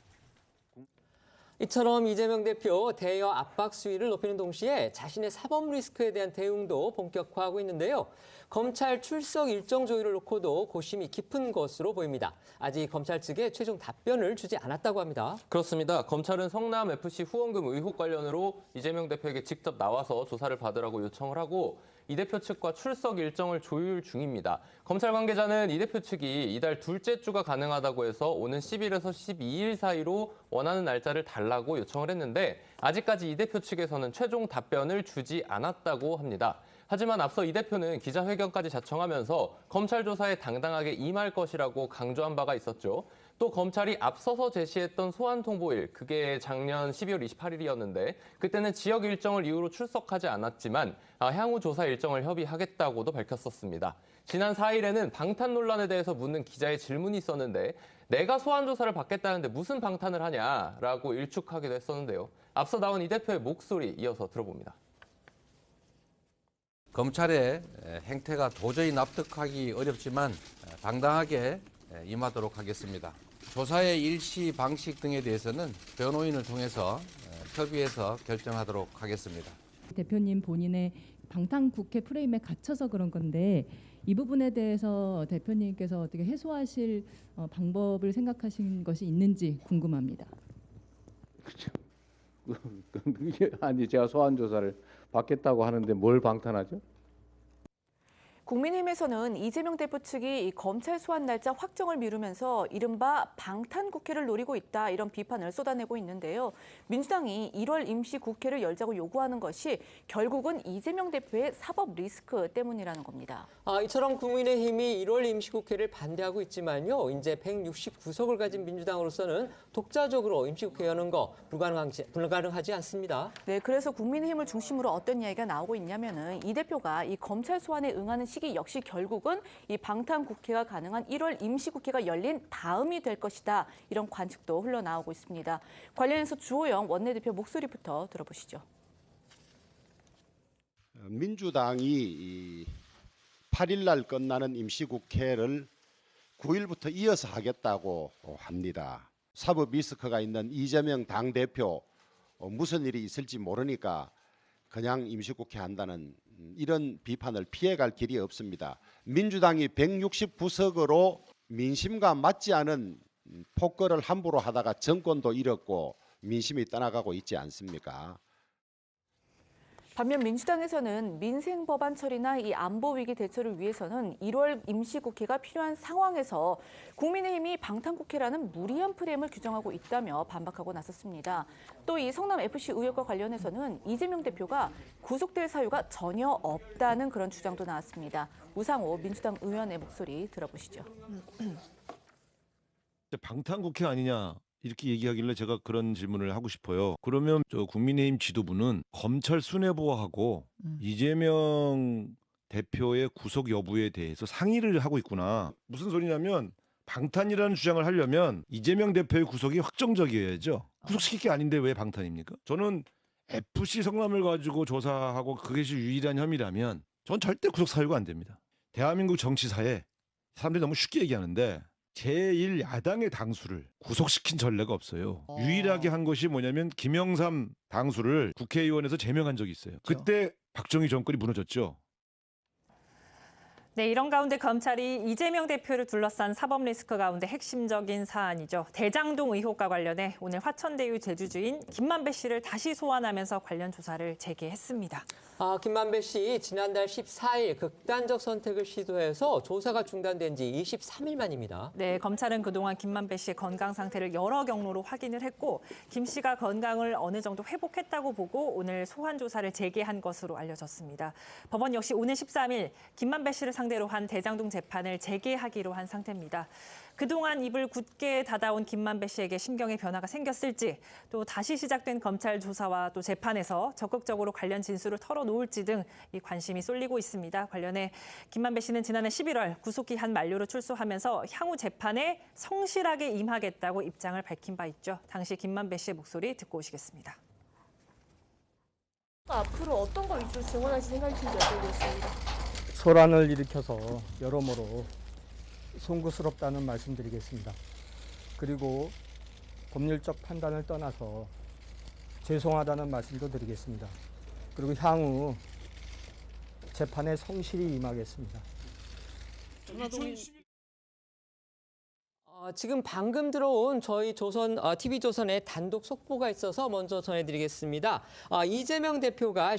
이처럼 이재명 대표 대여 압박 수위를 높이는 동시에 자신의 사법 리스크에 대한 대응도 본격화하고 있는데요. 검찰 출석 일정 조율을 놓고도 고심이 깊은 것으로 보입니다. 아직 검찰 측에 최종 답변을 주지 않았다고 합니다. 그렇습니다. 검찰은 성남FC 후원금 의혹 관련으로 이재명 대표에게 직접 나와서 조사를 받으라고 요청을 하고 이 대표 측과 출석 일정을 조율 중입니다. 검찰 관계자는 이 대표 측이 이달 둘째 주가 가능하다고 해서 오는 10일에서 12일 사이로 원하는 날짜를 달라고 요청을 했는데 아직까지 이 대표 측에서는 최종 답변을 주지 않았다고 합니다. 하지만 앞서 이 대표는 기자회견까지 자청하면서 검찰 조사에 당당하게 임할 것이라고 강조한 바가 있었죠. 또 검찰이 앞서서 제시했던 소환 통보일, 그게 작년 12월 28일이었는데 그때는 지역 일정을 이유로 출석하지 않았지만 향후 조사 일정을 협의하겠다고도 밝혔었습니다. 지난 4일에는 방탄 논란에 대해서 묻는 기자의 질문이 있었는데 내가 소환 조사를 받겠다는데 무슨 방탄을 하냐라고 일축하기도 했었는데요. 앞서 나온 이 대표의 목소리 이어서 들어봅니다. 검찰의 행태가 도저히 납득하기 어렵지만 당당하게 임하도록 하겠습니다. 조사의 일시 방식 등에 대해서는 변호인을 통해서 협의해서 결정하도록 하겠습니다. 대표님 본인의 방탄국회 프레임에 갇혀서 그런 건데 이 부분에 대해서 대표님께서 어떻게 해소하실 방법을 생각하신 것이 있는지 궁금합니다. 아니 제가 소환 조사를 받겠다고 하는데 뭘 방탄하죠? 국민의힘에서는 이재명 대표 측이 이 검찰 소환 날짜 확정을 미루면서 이른바 방탄국회를 노리고 있다 이런 비판을 쏟아내고 있는데요. 민주당이 1월 임시국회를 열자고 요구하는 것이 결국은 이재명 대표의 사법 리스크 때문이라는 겁니다. 이처럼 국민의힘이 1월 임시국회를 반대하고 있지만요. 이제 169석을 가진 민주당으로서는 독자적으로 임시국회 여는 거 불가능하지 않습니다. 네, 그래서 국민의힘을 중심으로 어떤 이야기가 나오고 있냐면은 이 대표가 이 검찰 소환에 응하는 시기 역시 결국은 이 방탄국회가 가능한 1월 임시국회가 열린 다음이 될 것이다. 이런 관측도 흘러나오고 있습니다. 관련해서 주호영 원내대표 목소리부터 들어보시죠. 민주당이 8일 날 끝나는 임시국회를 9일부터 이어서 하겠다고 합니다. 사법 리스크가 있는 이재명 당대표 무슨 일이 있을지 모르니까 그냥 임시국회 한다는 이런 비판을 피해갈 길이 없습니다. 민주당이 169석으로 민심과 맞지 않은 폭거를 함부로 하다가 정권도 잃었고 민심이 떠나가고 있지 않습니까? 반면 민주당에서는 민생 법안 처리나 이 안보 위기 대처를 위해서는 1월 임시국회가 필요한 상황에서 국민의힘이 방탄국회라는 무리한 프레임을 규정하고 있다며 반박하고 나섰습니다. 또 이 성남FC 의혹과 관련해서는 이재명 대표가 구속될 사유가 전혀 없다는 그런 주장도 나왔습니다. 우상호 민주당 의원의 목소리 들어보시죠. 방탄국회 아니냐 이렇게 얘기하길래 제가 그런 질문을 하고 싶어요. 그러면 저 국민의힘 지도부는 검찰 수뇌부하고 이재명 대표의 구속 여부에 대해서 상의를 하고 있구나. 무슨 소리냐면 방탄이라는 주장을 하려면 이재명 대표의 구속이 확정적이어야죠. 구속시킬 게 아닌데 왜 방탄입니까? 저는 FC 성남을 가지고 조사하고 그것이 유일한 혐의라면 전 절대 구속 사유가 안 됩니다. 대한민국 정치사에 사람들이 너무 쉽게 얘기하는데 제1야당의 당수를 구속시킨 전례가 없어요. 유일하게 한 것이 뭐냐면 김영삼 당수를 국회의원에서 제명한 적이 있어요. 그때 박정희 정권이 무너졌죠. 네, 이런 가운데 검찰이 이재명 대표를 둘러싼 사법 리스크 가운데 핵심적인 사안이죠. 대장동 의혹과 관련해 오늘 화천대유 대주주인 김만배 씨를 다시 소환하면서 관련 조사를 재개했습니다. 김만배 씨 지난달 14일 극단적 선택을 시도해서 조사가 중단된 지 23일 만입니다. 네, 검찰은 그동안 김만배 씨의 건강 상태를 여러 경로로 확인을 했고 김 씨가 건강을 어느 정도 회복했다고 보고 오늘 소환 조사를 재개한 것으로 알려졌습니다. 법원 역시 오늘 13일 김만배 씨를 상대로 상대로 한 대장동 재판을 재개하기로 한 상태입니다. 그동안 입을 굳게 닫아온 김만배 씨에게 심경의 변화가 생겼을지, 또 다시 시작된 검찰 조사와 또 재판에서 적극적으로 관련 진술을 털어놓을지 등 이 관심이 쏠리고 있습니다. 관련해 김만배 씨는 지난해 11월 구속기한 만료로 출소하면서 향후 재판에 성실하게 임하겠다고 입장을 밝힌 바 있죠. 당시 김만배 씨의 목소리 듣고 오시겠습니다. 앞으로 어떤 걸 위주로 증언하실 생각인지 여쭤보겠습니다. 소란을 일으켜서 여러모로 송구스럽다는 말씀드리겠습니다. 그리고 법률적 판단을 떠나서 죄송하다는 말씀도 드리겠습니다. 그리고 향후 재판에 성실히 임하겠습니다. 지금 방금 들어온 저희 TV조선의 단독 속보가 있어서 먼저 전해드리겠습니다. 이재명 대표가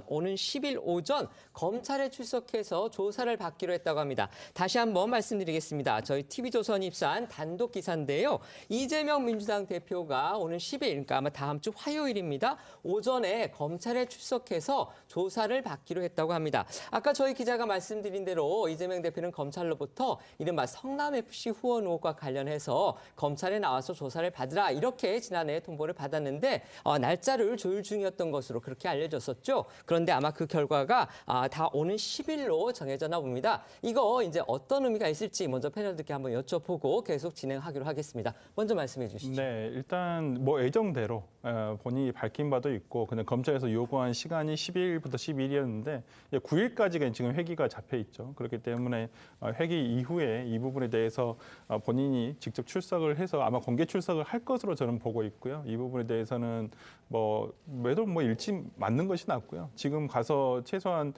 오는 10일 오전 검찰에 출석해서 조사를 받기로 했다고 합니다. 다시 한번 말씀드리겠습니다. 저희 TV조선이 입수한 단독 기사인데요. 이재명 민주당 대표가 오는 10일, 그러니까 아마 다음 주 화요일입니다. 오전에 검찰에 출석해서 조사를 받기로 했다고 합니다. 아까 저희 기자가 말씀드린 대로 이재명 대표는 검찰로부터 이른바 성남FC 후원 의혹과 관련해서 검찰에 나와서 조사를 받으라 이렇게 지난해 통보를 받았는데 날짜를 조율 중이었던 것으로 그렇게 알려졌었죠. 그런데 아마 그 결과가 다 오는 10일로 정해졌나 봅니다. 이거 이제 어떤 의미가 있을지 먼저 패널들께 한번 여쭤보고 계속 진행하기로 하겠습니다. 먼저 말씀해 주시죠. 네, 일단 뭐 예정대로 본인이 밝힌 바도 있고 그냥 검찰에서 요구한 시간이 10일부터 12일이었는데 9일까지가 지금 회기가 잡혀 있죠. 그렇기 때문에 회기 이후에 이 부분에 대해서 본인이 직접 출석을 해서 아마 공개 출석을 할 것으로 저는 보고 있고요. 이 부분에 대해서는 매도 일치 맞는 것이 낫고요. 지금 가서 최소한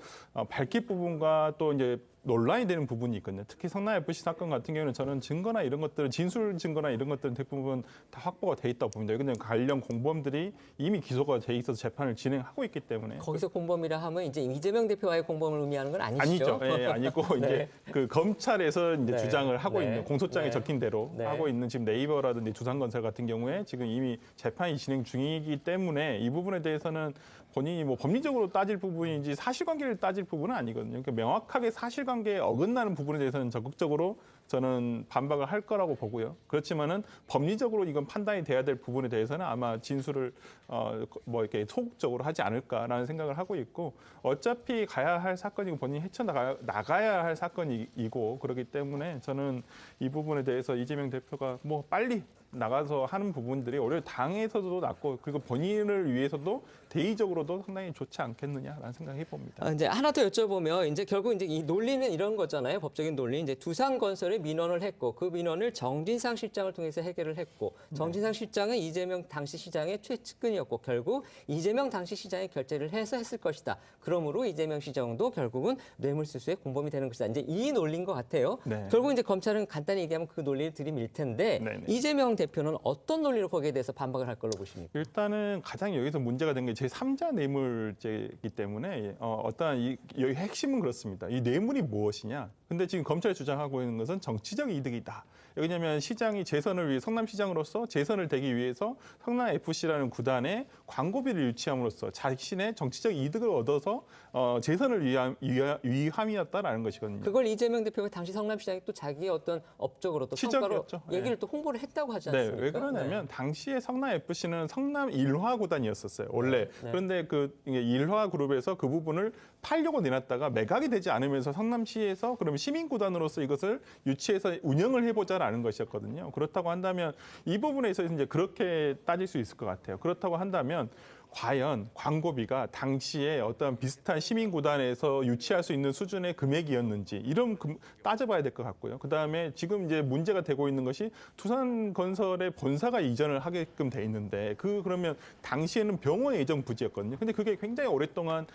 밝힐 부분과 또 이제 논란이 되는 부분이 있거든요. 특히 성남FC 사건 같은 경우는 저는 증거나 이런 것들, 진술 증거나 이런 것들은 대부분 다 확보가 돼 있다고 봅니다. 근데 관련 공범들이 이미 기소가 돼 있어서 재판을 진행하고 있기 때문에 거기서 공범이라 하면 이제 이재명 대표와의 공범을 의미하는 건 아니시죠? 아니죠. 예, 아니고 네. 이제 그 검찰에서 이제 네. 주장을 하고 네. 있는 공소장에 네. 적힌 대로 네. 하고 있는 지금 네이버라든지 두산건설 같은 경우에 지금 이미 재판이 진행 중이기 때문에 이 부분에 대해서는 본인이 법리적으로 따질 부분인지 사실관계를 따질 부분은 아니거든요. 그러니까 명확하게 사실관계에 어긋나는 부분에 대해서는 적극적으로 저는 반박을 할 거라고 보고요. 그렇지만은 법리적으로 이건 판단이 돼야 될 부분에 대해서는 아마 진술을 이렇게 소극적으로 하지 않을까라는 생각을 하고 있고 어차피 가야 할 사건이고 본인이 헤쳐나가야 할 사건이고 그렇기 때문에 저는 이 부분에 대해서 이재명 대표가 빨리 나가서 하는 부분들이 오히려 당에서도 낫고 그리고 본인을 위해서도 대의적으로도 상당히 좋지 않겠느냐라는 생각을 해봅니다. 이제 하나 더 여쭤보면 이제 결국 이제 이 논리는 이런 거잖아요. 법적인 논리. 이제 두산건설에 민원을 했고 그 민원을 정진상 실장을 통해서 해결을 했고 정진상 실장은 이재명 당시 시장의 최측근이었고 결국 이재명 당시 시장이 결재를 해서 했을 것이다. 그러므로 이재명 시장도 결국은 뇌물수수의 공범이 되는 것이다. 이제 이 논리인 것 같아요. 네. 결국 이제 검찰은 간단히 얘기하면 그 논리를 들이밀 텐데 네네. 이재명 대표는 어떤 논리로 거기에 대해서 반박을 할 걸로 보십니까? 일단은 가장 여기서 문제가 된 게 제3자 뇌물죄이기 때문에 어떠한 여기 핵심은 그렇습니다. 이 뇌물이 무엇이냐? 근데 지금 검찰이 주장하고 있는 것은 정치적 이득이다. 왜냐하면 시장이 재선을 위해 성남시장으로서 재선을 되기 위해서 성남FC라는 구단에 광고비를 유치함으로써 자신의 정치적 이득을 얻어서 재선을 위함이었다라는 것이거든요. 그걸 이재명 대표가 당시 성남시장이 또 자기의 어떤 업적으로 또 성과로 얘기를 또 홍보를 했다고 하지 않습니까? 네, 왜 그러냐면 당시에 성남FC는 성남 일화 구단이었었어요. 원래. 그런데 그 일화 그룹에서 그 부분을 팔려고 내놨다가 매각이 되지 않으면서 성남시에서 그러면 시민구단으로서 이것을 유치해서 운영을 해보자라는 것이었거든요. 그렇다고 한다면 이 부분에서 이제 그렇게 따질 수 있을 것 같아요. 그렇다고 한다면 과연 광고비가 당시에 어떤 비슷한 시민구단에서 유치할 수 있는 수준의 금액이었는지 이런 따져봐야 될 것 같고요. 그다음에 지금 이제 문제가 되고 있는 것이 두산건설의 본사가 이전을 하게끔 돼 있는데 그러면 당시에는 병원 예정 부지였거든요. 근데 그게 굉장히 오랫동안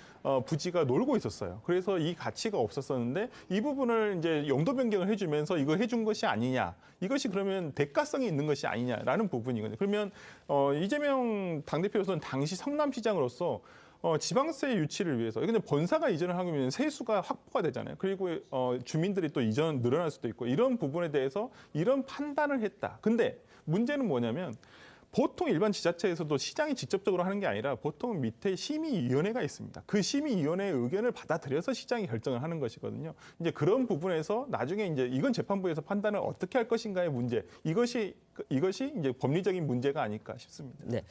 부지가 놀고 있었어요. 그래서 이 가치가 없었었는데 이 부분을 이제 용도 변경을 해주면서 이거 해준 것이 아니냐. 이것이 그러면 대가성이 있는 것이 아니냐라는 부분이거든요. 그러면 이재명 당대표로서는 당시 성남시장으로서 지방세 유치를 위해서 근데 본사가 이전을 하면 세수가 확보가 되잖아요. 그리고 주민들이 또 이전 늘어날 수도 있고 이런 부분에 대해서 이런 판단을 했다. 근데 문제는 뭐냐면 보통 일반 지자체에서도 시장이 직접적으로 하는 게 아니라 보통 밑에 심의위원회가 있습니다. 그 심의위원회의 의견을 받아들여서 시장이 결정을 하는 것이거든요. 이제 그런 부분에서 나중에 이제 이건 재판부에서 판단을 어떻게 할 것인가의 문제, 이것이 이제 법리적인 문제가 아닐까 싶습니다. 네,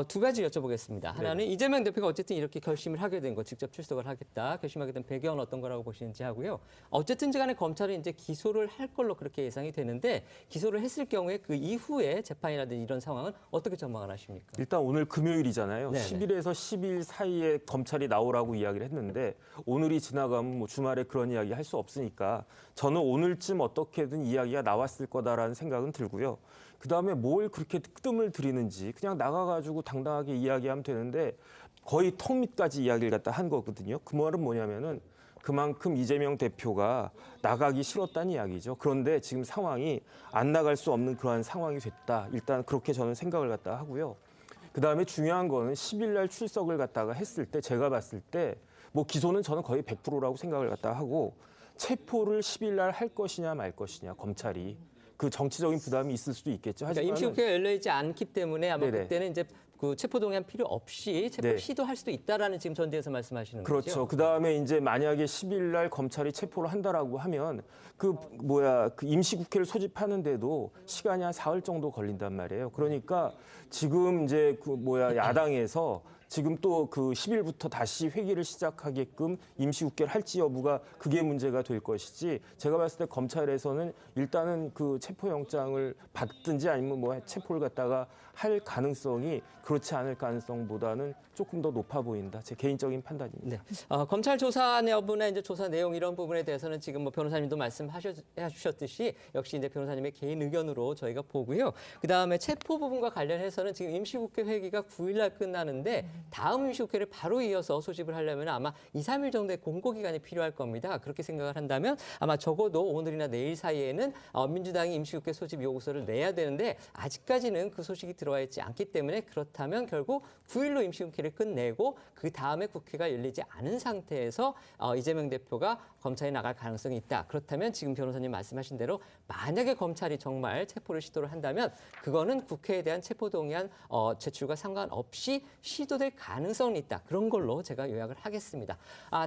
두 가지 여쭤보겠습니다. 하나는 이재명 대표가 어쨌든 이렇게 결심을 하게 된 거, 직접 출석을 하겠다, 결심하게 된 배경은 어떤 거라고 보시는지 하고요. 어쨌든 간에 검찰은 이제 기소를 할 걸로 그렇게 예상이 되는데 기소를 했을 경우에 그 이후에 재판이라든지 이런 상황은 어떻게 전망을 하십니까? 일단 오늘 금요일이잖아요. 네네. 10일에서 10일 사이에 검찰이 나오라고 이야기를 했는데 오늘이 지나가면 뭐 주말에 그런 이야기 할 수 없으니까 저는 오늘쯤 어떻게든 이야기가 나왔을 거다라는 생각은 들고요. 그다음에 뭘 그렇게 뜸을 들이는지 그냥 나가가지고 당당하게 이야기하면 되는데 거의 턱 밑까지 이야기를 갖다 한 거거든요. 그 말은 뭐냐면은 그만큼 이재명 대표가 나가기 싫었다는 이야기죠. 그런데 지금 상황이 안 나갈 수 없는 그러한 상황이 됐다. 일단 그렇게 저는 생각을 갖다 하고요. 그다음에 중요한 거는 10일 날 출석을 갖다가 했을 때 제가 봤을 때 뭐 기소는 저는 거의 100%라고 생각을 갖다 하고 체포를 10일 날 할 것이냐 말 것이냐 검찰이 그 정치적인 부담이 있을 수도 있겠죠. 그러니까 하지만 임시국회가 열리지 않기 때문에 아마 네네. 그때는 이제 그 체포동의안 필요 없이 체포 네. 시도할 수도 있다라는 지금 전제에서 말씀하시는 거죠. 그렇죠. 그다음에 이제 만약에 10일 날 검찰이 체포를 한다라고 하면 그 임시국회를 소집하는데도 시간이 한 사흘 정도 걸린단 말이에요. 그러니까 지금 이제 야당에서 지금 또 그 10일부터 다시 회기를 시작하게끔 임시국회를 할지 여부가 그게 문제가 될 것이지 제가 봤을 때 검찰에서는 일단은 그 체포영장을 받든지 아니면 뭐 체포를 갖다가 할 가능성이 그렇지 않을 가능성보다는 조금 더 높아 보인다. 제 개인적인 판단입니다. 네. 검찰 조사 여부나 이제 조사 내용 이런 부분에 대해서는 지금 뭐 변호사님도 말씀하셨듯이 역시 이제 변호사님의 개인 의견으로 저희가 보고요. 그 다음에 체포 부분과 관련해서는 지금 임시국회 회기가 9일날 끝나는데 다음 임시국회를 바로 이어서 소집을 하려면 아마 2, 3일 정도의 공고 기간이 필요할 겁니다. 그렇게 생각을 한다면 아마 적어도 오늘이나 내일 사이에는 민주당이 임시국회 소집 요구서를 내야 되는데 아직까지는 그 소식이 들어와 있지 않기 때문에 그렇다면 결국 9일로 임시국회를 끝내고 그 다음에 국회가 열리지 않은 상태에서 이재명 대표가 검찰에 나갈 가능성이 있다. 그렇다면 지금 변호사님 말씀하신 대로 만약에 검찰이 정말 체포를 시도를 한다면 그거는 국회에 대한 체포동의안 제출과 상관없이 시도될 가능성이 있다. 그런 걸로 제가 요약을 하겠습니다.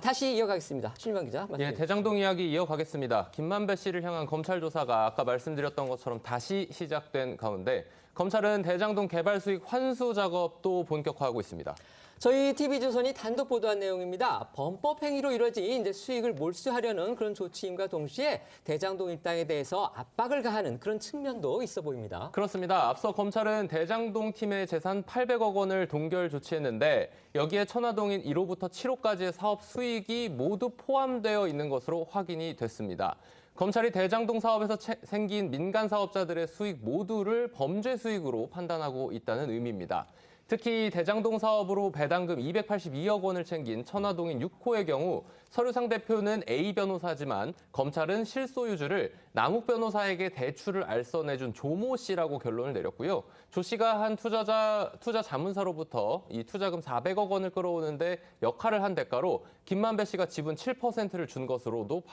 다시 이어가겠습니다. 신유만 기자. 예, 대장동 이야기 이어가겠습니다. 김만배 씨를 향한 검찰 조사가 아까 말씀드렸던 것처럼 다시 시작된 가운데 검찰은 대장동 개발 수익 환수 작업도 본격화하고 있습니다. 저희 TV조선이 단독 보도한 내용입니다. 범법 행위로 이뤄진 이제 수익을 몰수하려는 그런 조치임과 동시에 대장동 일당에 대해서 압박을 가하는 그런 측면도 있어 보입니다. 그렇습니다. 앞서 검찰은 대장동 팀의 재산 800억 원을 동결 조치했는데 여기에 천화동인 1호부터 7호까지의 사업 수익이 모두 포함되어 있는 것으로 확인이 됐습니다. 검찰이 대장동 사업에서 생긴 민간 사업자들의 수익 모두를 범죄 수익으로 판단하고 있다는 의미입니다. 특히 대장동 사업으로 배당금 282억 원을 챙긴 천화동인 6호의 경우 서류상 대표는 A 변호사지만 검찰은 실소유주를 남욱 변호사에게 대출을 알선해준 조모 씨라고 결론을 내렸고요. 조 씨가 한 투자 자문사로부터 이 투자금 400억 원을 끌어오는데 역할을 한 대가로 김만배 씨가 지분 7%를 준 것으로도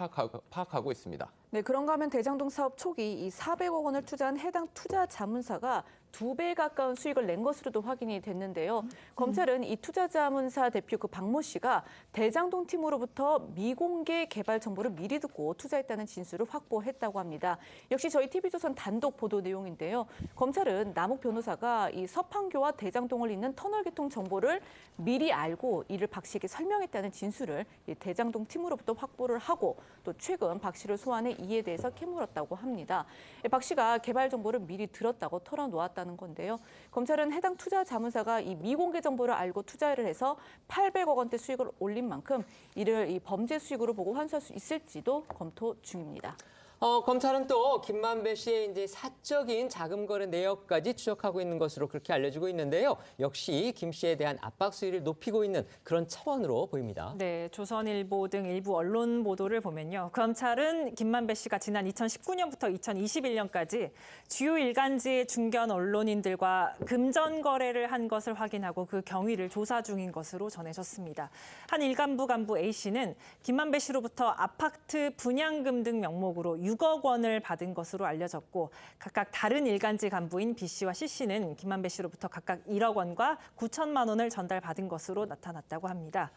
파악하고 있습니다. 네, 그런가 하면 대장동 사업 초기 이 400억 원을 투자한 해당 투자 자문사가 2배 가까운 수익을 낸 것으로도 확인이 됐는데요. 검찰은 이 투자자문사 대표 그 박모 씨가 대장동 팀으로부터 미공개 개발 정보를 미리 듣고 투자했다는 진술을 확보했다고 합니다. 역시 저희 TV조선 단독 보도 내용인데요. 검찰은 남욱 변호사가 이 서판교와 대장동을 잇는 터널 개통 정보를 미리 알고 이를 박 씨에게 설명했다는 진술을 이 대장동 팀으로부터 확보를 하고 또 최근 박 씨를 소환해 이에 대해서 캐물었다고 합니다. 박 씨가 개발 정보를 미리 들었다고 털어놓았다는 건데요. 검찰은 해당 투자 자문사가 이 미공개 정보를 알고 투자를 해서 800억 원대 수익을 올린 만큼 이를 이 범죄 수익으로 보고 환수할 수 있을지도 검토 중입니다. 검찰은 또 김만배 씨의 이제 사적인 자금 거래 내역까지 추적하고 있는 것으로 그렇게 알려지고 있는데요. 역시 김 씨에 대한 압박 수위를 높이고 있는 그런 차원으로 보입니다. 네, 조선일보 등 일부 언론 보도를 보면요. 검찰은 김만배 씨가 지난 2019년부터 2021년까지 주요 일간지의 중견 언론인들과 금전 거래를 한 것을 확인하고 그 경위를 조사 중인 것으로 전해졌습니다. 한 일간부 간부 A 씨는 김만배 씨로부터 아파트 분양금 등 명목으로 6억 원을 받은 것으로 알려졌고 각각 다른 일간지 간부인 B 씨와 C 씨는 김만배 씨로부터 각각 1억 원과 9천만 원을 전달받은 것으로 나타났다고 합니다.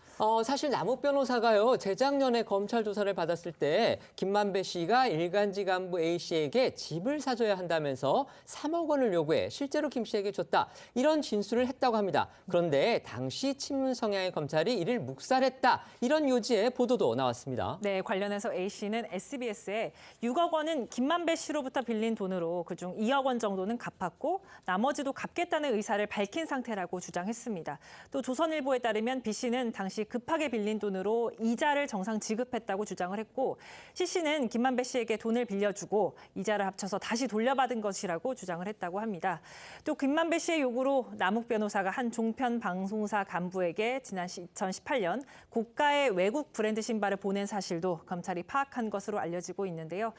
사실 남욱 변호사가요, 재작년에 검찰 조사를 받았을 때 김만배 씨가 일간지 간부 A 씨에게 집을 사줘야 한다면서 3억 원을 요구해 실제로 김 씨에게 줬다. 이런 진술을 했다고 합니다. 그런데 당시 친문 성향의 검찰이 이를 묵살했다. 이런 요지의 보도도 나왔습니다. 네, 관련해서 A 씨는 SBS에 6억 원은 김만배 씨로부터 빌린 돈으로 그중 2억 원 정도는 갚았고 나머지도 갚겠다는 의사를 밝힌 상태라고 주장했습니다. 또 조선일보에 따르면 B 씨는 당시 급하게 빌린 돈으로 이자를 정상 지급했다고 주장을 했고 C 씨는 김만배 씨에게 돈을 빌려주고 이자를 합쳐서 다시 돌려받은 것이라고 주장을 했다고 합니다. 또 김만배 씨의 요구로 남욱 변호사가 한 종편 방송사 간부에게 지난 2018년 고가의 외국 브랜드 신발을 보낸 사실도 검찰이 파악한 것으로 알려지고 있는데요.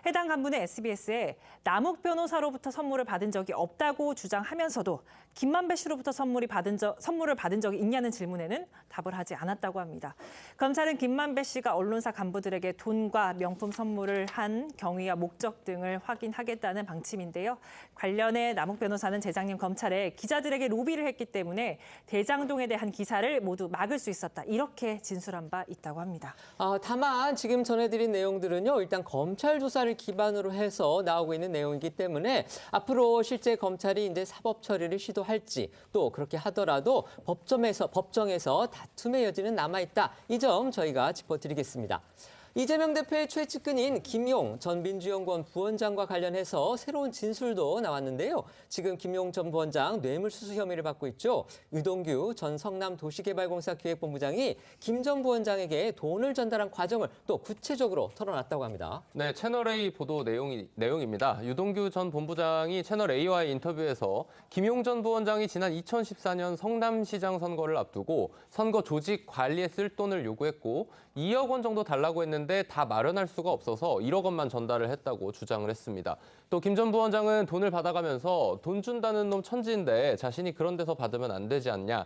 해당 간부는 SBS에 남욱 변호사로부터 선물을 받은 적이 없다고 주장하면서도 김만배 씨로부터 선물을 받은 적이 있냐는 질문에는 답을 하지 않았다고 합니다. 검찰은 김만배 씨가 언론사 간부들에게 돈과 명품 선물을 한 경위와 목적 등을 확인하겠다는 방침인데요. 관련해 남욱 변호사는 재작년 검찰에 기자들에게 로비를 했기 때문에 대장동에 대한 기사를 모두 막을 수 있었다. 이렇게 진술한 바 있다고 합니다. 다만 지금 전해드린 내용들은요, 일단 검찰 조사를 기반으로 해서 나오고 있는 내용이기 때문에 앞으로 실제 검찰이 이제 사법 처리를 시도할지 또 그렇게 하더라도 법정에서 다툼의 여지는 남아있다. 이 점 저희가 짚어드리겠습니다. 이재명 대표의 최측근인 김용 전 민주연구원 부원장과 관련해서 새로운 진술도 나왔는데요. 지금 김용 전 부원장 뇌물수수 혐의를 받고 있죠. 유동규 전 성남도시개발공사 기획본부장이 김 전 부원장에게 돈을 전달한 과정을 또 구체적으로 털어놨다고 합니다. 네, 채널A 보도 내용입니다. 유동규 전 본부장이 채널A와의 인터뷰에서 김용 전 부원장이 지난 2014년 성남시장 선거를 앞두고 선거 조직 관리에 쓸 돈을 요구했고 2억 원 정도 달라고 했는데 다 마련할 수가 없어서 1억 원만 전달을 했다고 주장을 했습니다. 또 김 전 부원장은 돈을 받아가면서 돈 준다는 놈 천지인데 자신이 그런 데서 받으면 안 되지 않냐.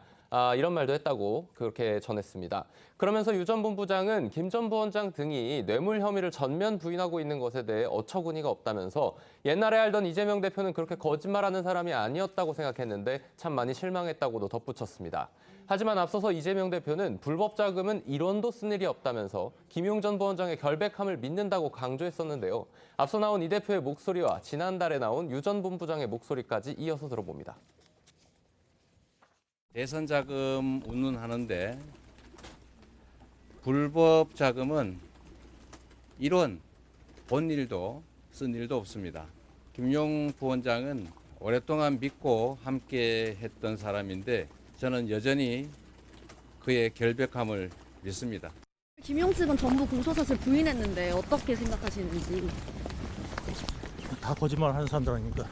이런 말도 했다고 그렇게 전했습니다. 그러면서 유 전 본부장은 김 전 부원장 등이 뇌물 혐의를 전면 부인하고 있는 것에 대해 어처구니가 없다면서 옛날에 알던 이재명 대표는 그렇게 거짓말하는 사람이 아니었다고 생각했는데 참 많이 실망했다고도 덧붙였습니다. 하지만 앞서서 이재명 대표는 불법 자금은 1원도 쓴 일이 없다면서 김용 전 부원장의 결백함을 믿는다고 강조했었는데요. 앞서 나온 이 대표의 목소리와 지난달에 나온 유 전 본부장의 목소리까지 이어서 들어봅니다. 대선 자금 운운하는데 불법 자금은 1원 본 일도 쓴 일도 없습니다. 김용 부원장은 오랫동안 믿고 함께 했던 사람인데 저는 여전히 그의 결백함을 믿습니다. 김용 측은 전부 공소사실 부인했는데 어떻게 생각하시는지. 다 거짓말하는 사람들 아닙니까?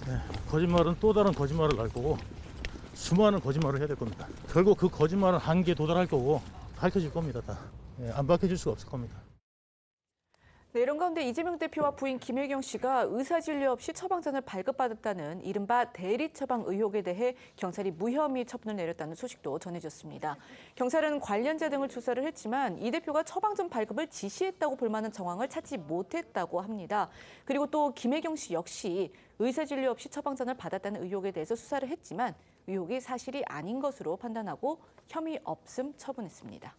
네, 거짓말은 또 다른 거짓말을 할 거고 수많은 거짓말을 해야 될 겁니다. 결국 그 거짓말은 한계에 도달할 거고 밝혀질 겁니다. 다. 네, 안 밝혀질 수가 없을 겁니다. 네, 이런 가운데 이재명 대표와 부인 김혜경 씨가 의사진료 없이 처방전을 발급받았다는 이른바 대리처방 의혹에 대해 경찰이 무혐의 처분을 내렸다는 소식도 전해졌습니다. 경찰은 관련자 등을 조사를 했지만 이 대표가 처방전 발급을 지시했다고 볼 만한 정황을 찾지 못했다고 합니다. 그리고 또 김혜경 씨 역시 의사진료 없이 처방전을 받았다는 의혹에 대해서 수사를 했지만 의혹이 사실이 아닌 것으로 판단하고 혐의 없음 처분했습니다.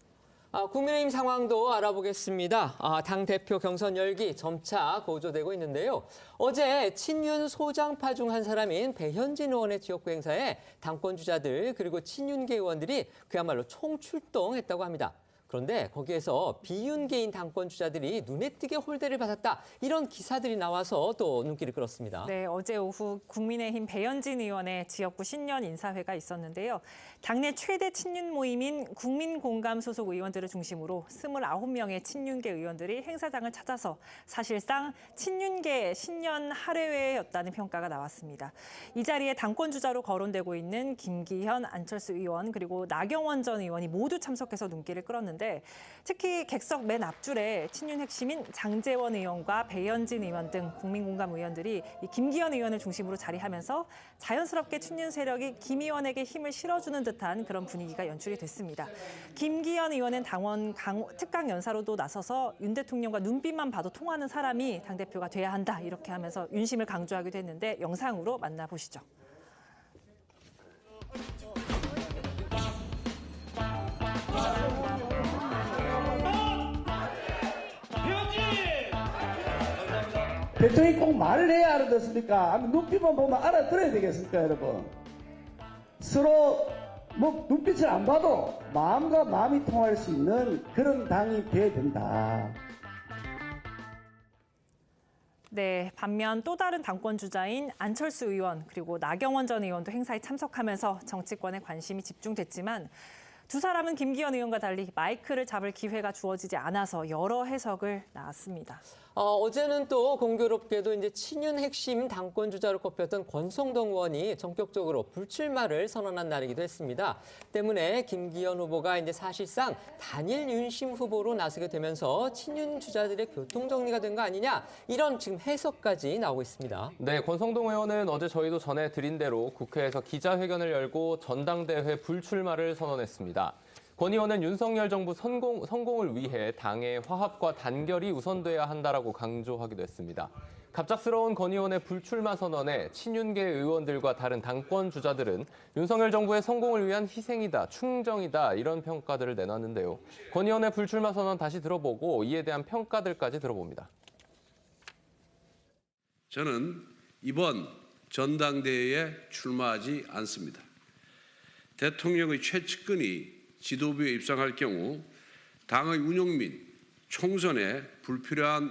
국민의힘 상황도 알아보겠습니다. 당대표 경선 열기 점차 고조되고 있는데요. 어제 친윤 소장파 중 한 사람인 배현진 의원의 지역구 행사에 당권 주자들 그리고 친윤계 의원들이 그야말로 총출동했다고 합니다. 그런데 거기에서 비윤계인 당권 주자들이 눈에 띄게 홀대를 받았다. 이런 기사들이 나와서 또 눈길을 끌었습니다. 네, 어제 오후 국민의힘 배현진 의원의 지역구 신년 인사회가 있었는데요. 당내 최대 친윤 모임인 국민공감 소속 의원들을 중심으로 29명의 친윤계 의원들이 행사장을 찾아서 사실상 친윤계 신년 할애회였다는 평가가 나왔습니다. 이 자리에 당권 주자로 거론되고 있는 김기현, 안철수 의원 그리고 나경원 전 의원이 모두 참석해서 눈길을 끌었는데 있는데 특히 객석 맨 앞줄에 친윤 핵심인 장제원 의원과 배현진 의원 등 국민공감 의원들이 이 김기현 의원을 중심으로 자리하면서 자연스럽게 친윤 세력이 김 의원에게 힘을 실어주는 듯한 그런 분위기가 연출이 됐습니다. 김기현 의원은 당원 특강 연사로도 나서서 윤 대통령과 눈빛만 봐도 통하는 사람이 당대표가 돼야 한다 이렇게 하면서 윤심을 강조하기도 했는데 영상으로 만나보시죠. 대통령이 꼭 말을 해야 알아듣습니까? 아니면 눈빛만 보면 알아들어야 되겠습니까, 여러분? 서로 뭐 눈빛을 안 봐도 마음과 마음이 통할 수 있는 그런 당이 돼야 된다. 네, 반면 또 다른 당권 주자인 안철수 의원 그리고 나경원 전 의원도 행사에 참석하면서 정치권에 관심이 집중됐지만 두 사람은 김기현 의원과 달리 마이크를 잡을 기회가 주어지지 않아서 여러 해석을 낳았습니다. 어제는 또 공교롭게도 이제 친윤 핵심 당권 주자로 꼽혔던 권성동 의원이 전격적으로 불출마를 선언한 날이기도 했습니다. 때문에 김기현 후보가 이제 사실상 단일 윤심 후보로 나서게 되면서 친윤 주자들의 교통 정리가 된 거 아니냐 이런 지금 해석까지 나오고 있습니다. 네, 권성동 의원은 어제 저희도 전해드린 대로 국회에서 기자회견을 열고 전당대회 불출마를 선언했습니다. 권 의원은 윤석열 정부 성공을 위해 당의 화합과 단결이 우선돼야 한다라고 강조하기도 했습니다. 갑작스러운 권 의원의 불출마 선언에 친윤계 의원들과 다른 당권 주자들은 윤석열 정부의 성공을 위한 희생이다, 충정이다 이런 평가들을 내놨는데요. 권 의원의 불출마 선언 다시 들어보고 이에 대한 평가들까지 들어봅니다. 저는 이번 전당대회에 출마하지 않습니다. 대통령의 최측근이 지도부에 입성할 경우 당의 운영 및 총선에 불필요한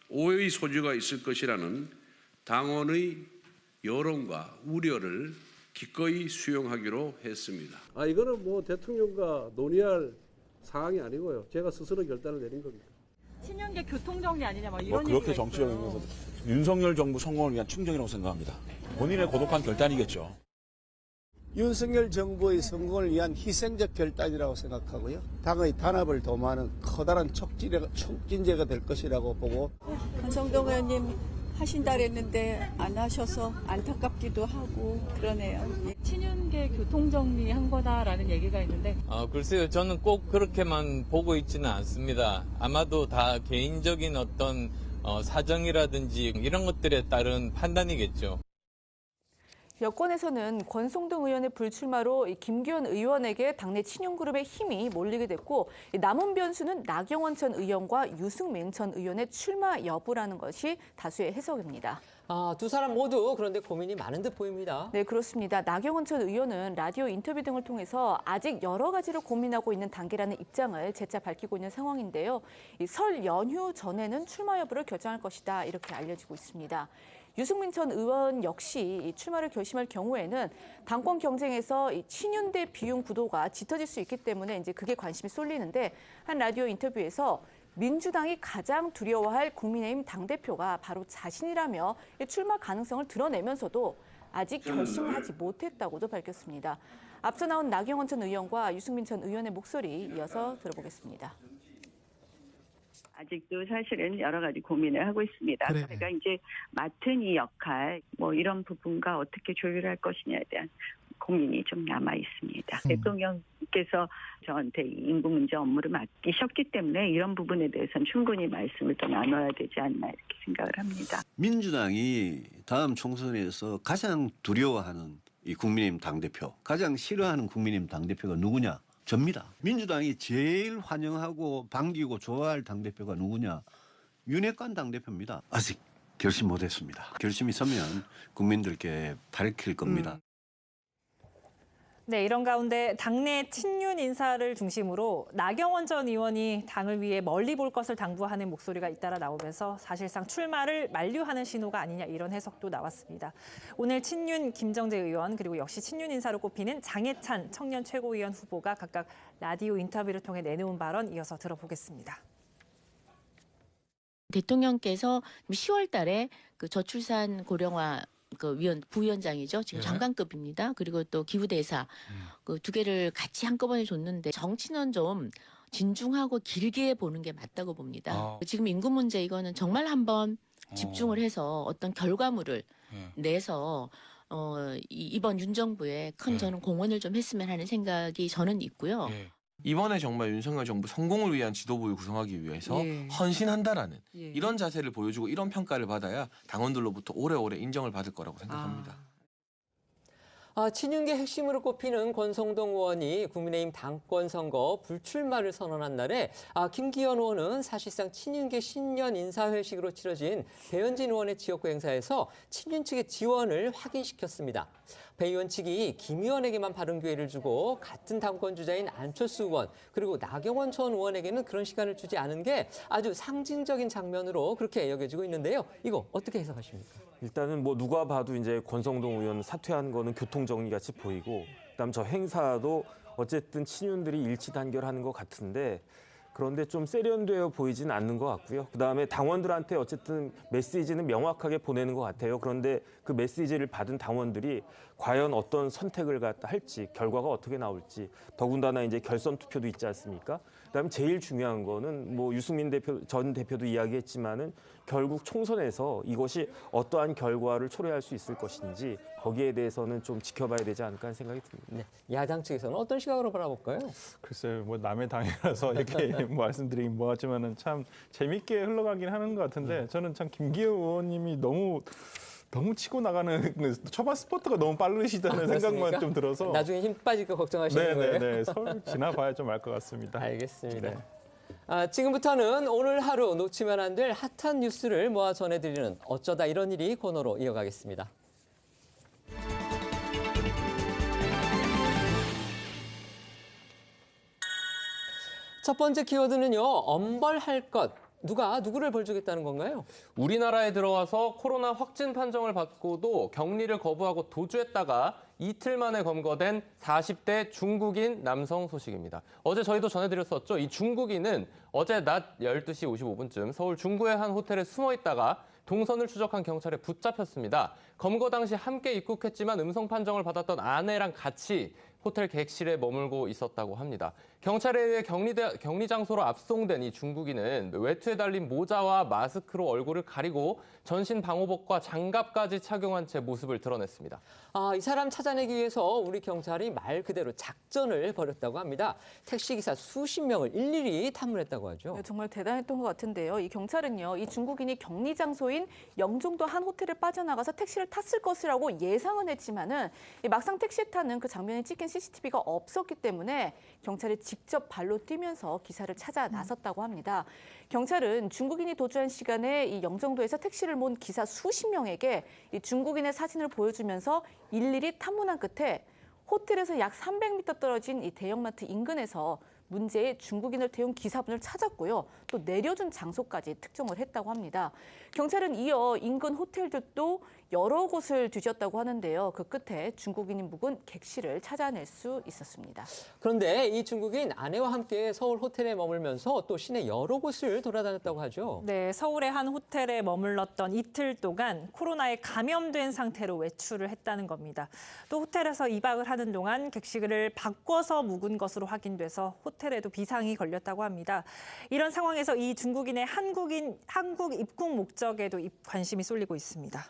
오해의 소지가 있을 것이라는 당원의 여론과 우려를 기꺼이 수용하기로 했습니다. 이거는 뭐 대통령과 논의할 사항이 아니고요. 제가 스스로 결단을 내린 겁니다. 친윤계 교통정리 아니냐 막 이런 그렇게 정치적인 면에서 윤석열 정부 성공을 위한 충정이라고 생각합니다. 본인의 고독한 결단이겠죠. 윤석열 정부의 성공을 위한 희생적 결단이라고 생각하고요. 당의 단합을 도모하는 커다란 촉진제가 될 것이라고 보고. 권성동 의원님 하신다 그랬는데 안 하셔서 안타깝기도 하고 그러네요. 친윤계 교통정리 한 거다라는 얘기가 있는데 글쎄요. 저는 꼭 그렇게만 보고 있지는 않습니다. 아마도 다 개인적인 어떤 사정이라든지 이런 것들에 따른 판단이겠죠. 여권에서는 권성동 의원의 불출마로 김기현 의원에게 당내 친윤그룹의 힘이 몰리게 됐고 남은 변수는 나경원 전 의원과 유승민 전 의원의 출마 여부라는 것이 다수의 해석입니다. 두 사람 모두 그런데 고민이 많은 듯 보입니다. 네, 그렇습니다. 나경원 전 의원은 라디오 인터뷰 등을 통해서 아직 여러 가지를 고민하고 있는 단계라는 입장을 재차 밝히고 있는 상황인데요. 설 연휴 전에는 출마 여부를 결정할 것이다 이렇게 알려지고 있습니다. 유승민 전 의원 역시 출마를 결심할 경우에는 당권 경쟁에서 친윤 대 비윤 구도가 짙어질 수 있기 때문에 이제 그게 관심이 쏠리는데 한 라디오 인터뷰에서 민주당이 가장 두려워할 국민의힘 당대표가 바로 자신이라며 출마 가능성을 드러내면서도 아직 결심을 하지 못했다고도 밝혔습니다. 앞서 나온 나경원 전 의원과 유승민 전 의원의 목소리 이어서 들어보겠습니다. 아직도 사실은 여러 가지 고민을 하고 있습니다. 그래. 제가 이제 맡은 이 역할, 뭐 이런 부분과 어떻게 조율할 것이냐에 대한 고민이 좀 남아 있습니다. 대통령께서 저한테 인구 문제 업무를 맡기셨기 때문에 이런 부분에 대해서는 충분히 말씀을 더 나눠야 되지 않나 이렇게 생각을 합니다. 민주당이 다음 총선에서 가장 두려워하는 이 국민의힘 당대표, 가장 싫어하는 국민의힘 당대표가 누구냐? 접니다. 민주당이 제일 환영하고 반기고 좋아할 당대표가 누구냐? 윤핵관 당대표입니다. 아직 결심 못했습니다. 결심이 서면 국민들께 밝힐 겁니다. 네, 이런 가운데 당내 친윤 인사를 중심으로 나경원 전 의원이 당을 위해 멀리 볼 것을 당부하는 목소리가 잇따라 나오면서 사실상 출마를 만류하는 신호가 아니냐 이런 해석도 나왔습니다. 오늘 친윤 김정재 의원 그리고 역시 친윤 인사로 꼽히는 장해찬 청년 최고위원 후보가 각각 라디오 인터뷰를 통해 내놓은 발언 이어서 들어보겠습니다. 대통령께서 10월 달에 그 저출산 고령화 부위원장이죠. 지금 장관급입니다. 그리고 또 기후대사 그 두 개를 같이 한꺼번에 줬는데 정치는 좀 진중하고 길게 보는 게 맞다고 봅니다. 아. 지금 인구 문제 이거는 정말 한번 집중을 해서 어떤 결과물을 내서 이번 윤 정부에 큰 저는 공헌을 좀 했으면 하는 생각이 저는 있고요. 이번에 정말 윤석열 정부 성공을 위한 지도부를 구성하기 위해서 헌신한다라는 이런 자세를 보여주고 이런 평가를 받아야 당원들로부터 오래오래 인정을 받을 거라고 생각합니다. 친윤계 핵심으로 꼽히는 권성동 의원이 국민의힘 당권 선거 불출마를 선언한 날에 김기현 의원은 사실상 친윤계 신년 인사회식으로 치러진 배현진 의원의 지역구 행사에서 친윤 측의 지원을 확인시켰습니다. 배 의원 측이 김 의원에게만 발언 기회를 주고 같은 당권 주자인 안철수 의원 그리고 나경원 전 의원에게는 그런 시간을 주지 않은 게 아주 상징적인 장면으로 그렇게 여겨지고 있는데요. 이거 어떻게 해석하십니까? 일단은 뭐 누가 봐도 이제 권성동 의원 사퇴한 거는 교통정리 같이 보이고, 그다음 저 행사도 어쨌든 친윤들이 일치 단결하는 것 같은데, 그런데 좀 세련되어 보이지는 않는 것 같고요. 그다음에 당원들한테 어쨌든 메시지는 명확하게 보내는 것 같아요. 그런데 그 메시지를 받은 당원들이 과연 어떤 선택을 갖다 할지, 결과가 어떻게 나올지, 더군다나 이제 결선 투표도 있지 않습니까? 그다음에 제일 중요한 거는 뭐 유승민 전 대표도 이야기했지만은 결국 총선에서 이것이 어떠한 결과를 초래할 수 있을 것인지 거기에 대해서는 좀 지켜봐야 되지 않을까 하는 생각이 듭니다. 네, 야당 측에서는 어떤 시각으로 바라볼까요? 글쎄요, 뭐 남의 당이라서 이렇게 말씀드리긴 뭐하지만은 참 재밌게 흘러가긴 하는 것 같은데 저는 참 김기현 의원님이 너무 치고 나가는 초반 스포트가 너무 빠르시다는 생각만 좀 들어서 나중에 힘 빠질까 걱정하시는 거예요? 네, 서울 지나봐야 좀 알 것 같습니다. 알겠습니다. 네. 지금부터는 오늘 하루 놓치면 안 될 핫한 뉴스를 모아 전해드리는 어쩌다 이런 일이 코너로 이어가겠습니다. 첫 번째 키워드는요. 엄벌할 것. 누가 누구를 벌 주겠다는 건가요? 우리나라에 들어와서 코로나 확진 판정을 받고도 격리를 거부하고 도주했다가 이틀 만에 검거된 40대 중국인 남성 소식입니다. 어제 저희도 전해드렸었죠. 이 중국인은 어제 낮 12시 55분쯤 서울 중구의 한 호텔에 숨어 있다가 동선을 추적한 경찰에 붙잡혔습니다. 검거 당시 함께 입국했지만 음성 판정을 받았던 아내랑 같이 호텔 객실에 머물고 있었다고 합니다. 경찰에 의해 격리 장소로 압송된 이 중국인은 외투에 달린 모자와 마스크로 얼굴을 가리고 전신 방호복과 장갑까지 착용한 채 모습을 드러냈습니다. 이 사람 찾아내기 위해서 우리 경찰이 말 그대로 작전을 벌였다고 합니다. 택시기사 수십 명을 일일이 탐문했다고 하죠. 네, 정말 대단했던 것 같은데요. 이 경찰은요, 이 중국인이 격리 장소인 영종도 한 호텔을 빠져나가서 택시를 탔을 것이라고 예상은 했지만은 막상 택시에 타는 그 장면이 찍힌 CCTV가 없었기 때문에 경찰이 직접 발로 뛰면서 기사를 찾아 나섰다고 합니다. 경찰은 중국인이 도주한 시간에 이 영종도에서 택시를 몬 기사 수십 명에게 이 중국인의 사진을 보여주면서 일일이 탐문한 끝에 호텔에서 약 300m 떨어진 이 대형마트 인근에서 문제의 중국인을 태운 기사분을 찾았고요. 또 내려준 장소까지 특정을 했다고 합니다. 경찰은 이어 인근 호텔들도 여러 곳을 뒤졌다고 하는데요. 그 끝에 중국인이 묵은 객실을 찾아낼 수 있었습니다. 그런데 이 중국인 아내와 함께 서울 호텔에 머물면서 또 시내 여러 곳을 돌아다녔다고 하죠. 네, 서울의 한 호텔에 머물렀던 이틀 동안 코로나에 감염된 상태로 외출을 했다는 겁니다. 또 호텔에서 2박을 하는 동안 객실을 바꿔서 묵은 것으로 확인돼서 호텔에도 비상이 걸렸다고 합니다. 이런 상황에서 이 중국인의 한국 입국 목적에도 관심이 쏠리고 있습니다.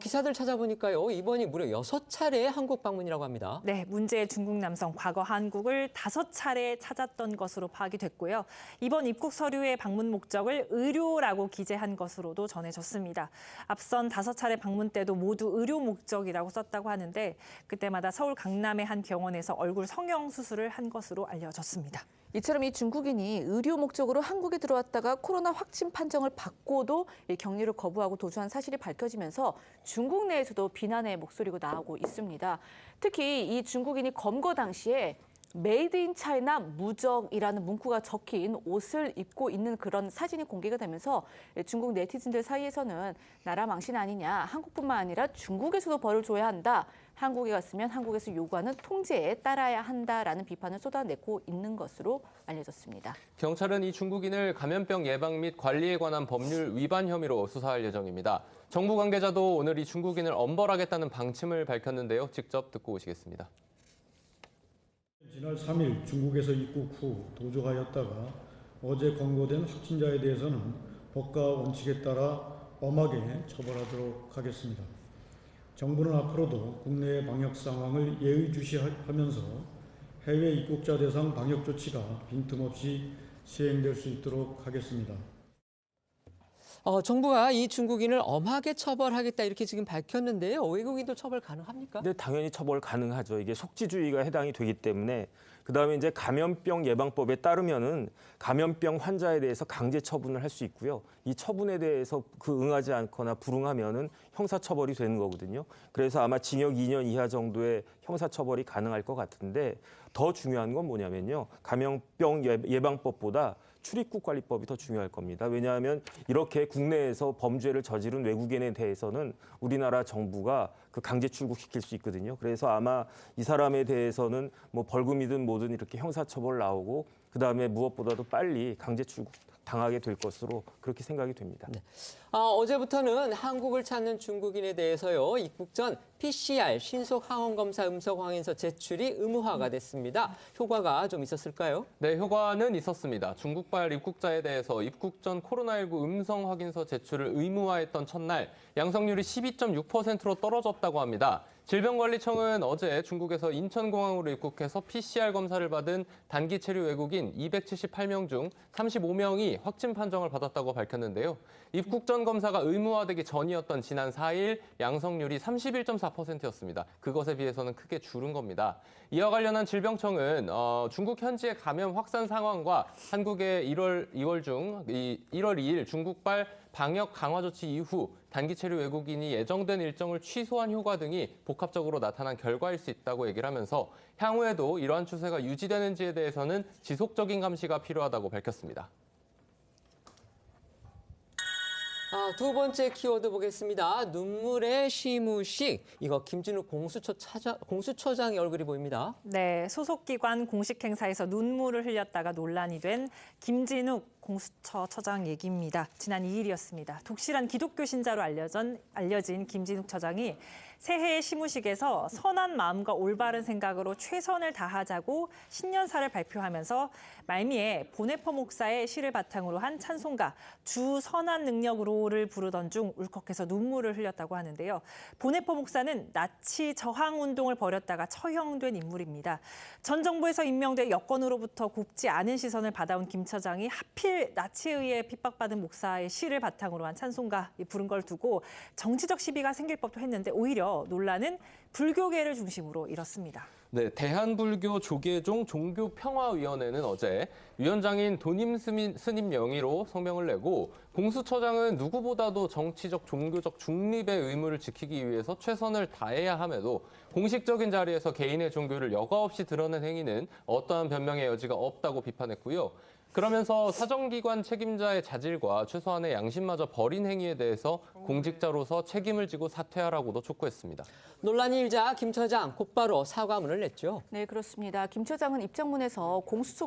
기사들 찾아보니까요. 이번이 무려 6차례 한국 방문이라고 합니다. 네, 문제의 중국 남성 과거 한국을 5차례 찾았던 것으로 파악이 됐고요. 이번 입국 서류의 방문 목적을 의료라고 기재한 것으로도 전해졌습니다. 앞선 5차례 방문 때도 모두 의료 목적이라고 썼다고 하는데 그때마다 서울 강남의 한 병원에서 얼굴 성형 수술을 한 것으로 알려졌습니다. 이처럼 이 중국인이 의료 목적으로 한국에 들어왔다가 코로나 확진 판정을 받고도 격리를 거부하고 도주한 사실이 밝혀지면서 중국 내에서도 비난의 목소리가 나오고 있습니다. 특히 이 중국인이 검거 당시에 메이드 인 차이나 무적이라는 문구가 적힌 옷을 입고 있는 그런 사진이 공개가 되면서 중국 네티즌들 사이에서는 나라 망신 아니냐, 한국뿐만 아니라 중국에서도 벌을 줘야 한다. 한국에 갔으면 한국에서 요구하는 통제에 따라야 한다라는 비판을 쏟아내고 있는 것으로 알려졌습니다. 경찰은 이 중국인을 감염병 예방 및 관리에 관한 법률 위반 혐의로 수사할 예정입니다. 정부 관계자도 오늘 이 중국인을 엄벌하겠다는 방침을 밝혔는데요. 직접 듣고 오시겠습니다. 지난 3일 중국에서 입국 후 도주하였다가 어제 권고된 확진자에 대해서는 법과 원칙에 따라 엄하게 처벌하도록 하겠습니다. 정부는 앞으로도 국내의 방역 상황을 예의주시하면서 해외 입국자 대상 방역 조치가 빈틈없이 시행될 수 있도록 하겠습니다. 정부가 이 중국인을 엄하게 처벌하겠다 이렇게 지금 밝혔는데요. 외국인도 처벌 가능합니까? 네, 당연히 처벌 가능하죠. 이게 속지주의가 해당이 되기 때문에 그다음에 이제 감염병 예방법에 따르면은 감염병 환자에 대해서 강제 처분을 할 수 있고요. 이 처분에 대해서 응하지 않거나 불응하면은 형사 처벌이 되는 거거든요. 그래서 아마 징역 2년 이하 정도의 형사 처벌이 가능할 것 같은데 더 중요한 건 뭐냐면요. 감염병 예방법보다 출입국관리법이 더 중요할 겁니다. 왜냐하면 이렇게 국내에서 범죄를 저지른 외국인에 대해서는 우리나라 정부가 그 강제 출국시킬 수 있거든요. 그래서 아마 이 사람에 대해서는 뭐 벌금이든 뭐든 이렇게 형사처벌 나오고 그다음에 무엇보다도 빨리 강제 출국 당하게 될 것으로 그렇게 생각이 됩니다. 네. 어제부터는 한국을 찾는 중국인에 대해서요. 입국 전 PCR 신속 항원 검사 음성 확인서 제출이 의무화가 됐습니다. 효과가 좀 있었을까요? 네, 효과는 있었습니다. 중국발 입국자에 대해서 입국 전 코로나19 음성 확인서 제출을 의무화했던 첫날 양성률이 12.6%로 떨어졌다고 합니다. 질병관리청은 어제 중국에서 인천공항으로 입국해서 PCR 검사를 받은 단기 체류 외국인 278명 중 35명이 확진 판정을 받았다고 밝혔는데요. 입국 전 검사가 의무화되기 전이었던 지난 4일 양성률이 31.4%였습니다. 그것에 비해서는 크게 줄은 겁니다. 이와 관련한 질병청은 중국 현지의 감염 확산 상황과 한국의 1월 2일 중국발 방역 강화 조치 이후 단기 체류 외국인이 예정된 일정을 취소한 효과 등이 복합적으로 나타난 결과일 수 있다고 얘기를 하면서 향후에도 이러한 추세가 유지되는지에 대해서는 지속적인 감시가 필요하다고 밝혔습니다. 두 번째 키워드 보겠습니다. 눈물의 시무식. 이거 김진욱 공수처장의 얼굴이 보입니다. 네, 소속기관 공식 행사에서 눈물을 흘렸다가 논란이 된 김진욱 공수처처장 얘기입니다. 지난 2일이었습니다. 독실한 기독교 신자로 알려진 김진욱 처장이 새해의 시무식에서 선한 마음과 올바른 생각으로 최선을 다하자고 신년사를 발표하면서 말미에 보네퍼 목사의 시를 바탕으로 한 찬송가 주 선한 능력으로를 부르던 중 울컥해서 눈물을 흘렸다고 하는데요. 보네퍼 목사는 나치 저항 운동을 벌였다가 처형된 인물입니다. 전 정부에서 임명돼 여권으로부터 곱지 않은 시선을 받아온 김 처장이 하필 나치에 의해 핍박받은 목사의 시를 바탕으로 한 찬송가 부른 걸 두고 정치적 시비가 생길 법도 했는데 오히려 논란은 불교계를 중심으로 일었습니다. 네, 대한불교 조계종 종교평화위원회는 어제 위원장인 도님 스님 명의로 성명을 내고 공수처장은 누구보다도 정치적, 종교적 중립의 의무를 지키기 위해서 최선을 다해야 함에도 공식적인 자리에서 개인의 종교를 여과 없이 드러낸 행위는 어떠한 변명의 여지가 없다고 비판했고요. 그러면서 사정기관 책임자의 자질과 최소한의 양심마저 버린 행위에 대해서 공직자로서 책임을 지고 사퇴하라고도 촉구했습니다. 논란이 일자 김 처장 곧바로 사과문을 냈죠. 네, 그렇습니다. 김 처장은 입장문에서 공수처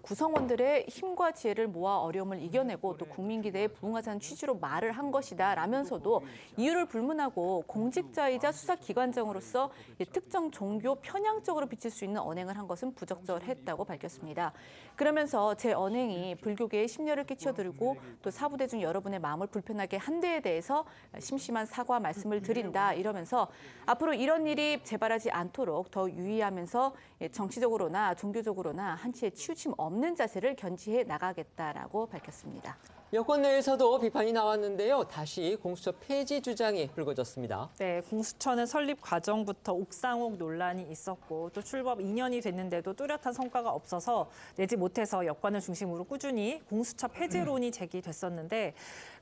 구성원들의 힘과 지혜를 모아 어려움을 이겨내고 또 국민 기대에 부응하자는 취지로 말을 한 것이다 라면서도 이유를 불문하고 공직자이자 수사기관장으로서 특정 종교 편향적으로 비칠 수 있는 언행을 한 것은 부적절했다고 밝혔습니다. 그러면서 제 언행이 불교계에 심려를 끼쳐드리고 또 사부대 중 여러분의 마음을 불편하게 한 데에 대해서 심심한 사과 말씀을 드린다 이러면서 앞으로 이런 일이 재발하지 않도록 더 유의하면서 정치적으로나 종교적으로나 한치의 치우침 없는 자세를 견지해 나가겠다라고 밝혔습니다. 여권 내에서도 비판이 나왔는데요. 다시 공수처 폐지 주장이 불거졌습니다. 네, 공수처는 설립 과정부터 옥상옥 논란이 있었고 또 출범 2년이 됐는데도 뚜렷한 성과가 없어서 내지 못해서 여권을 중심으로 꾸준히 공수처 폐지론이 제기됐었는데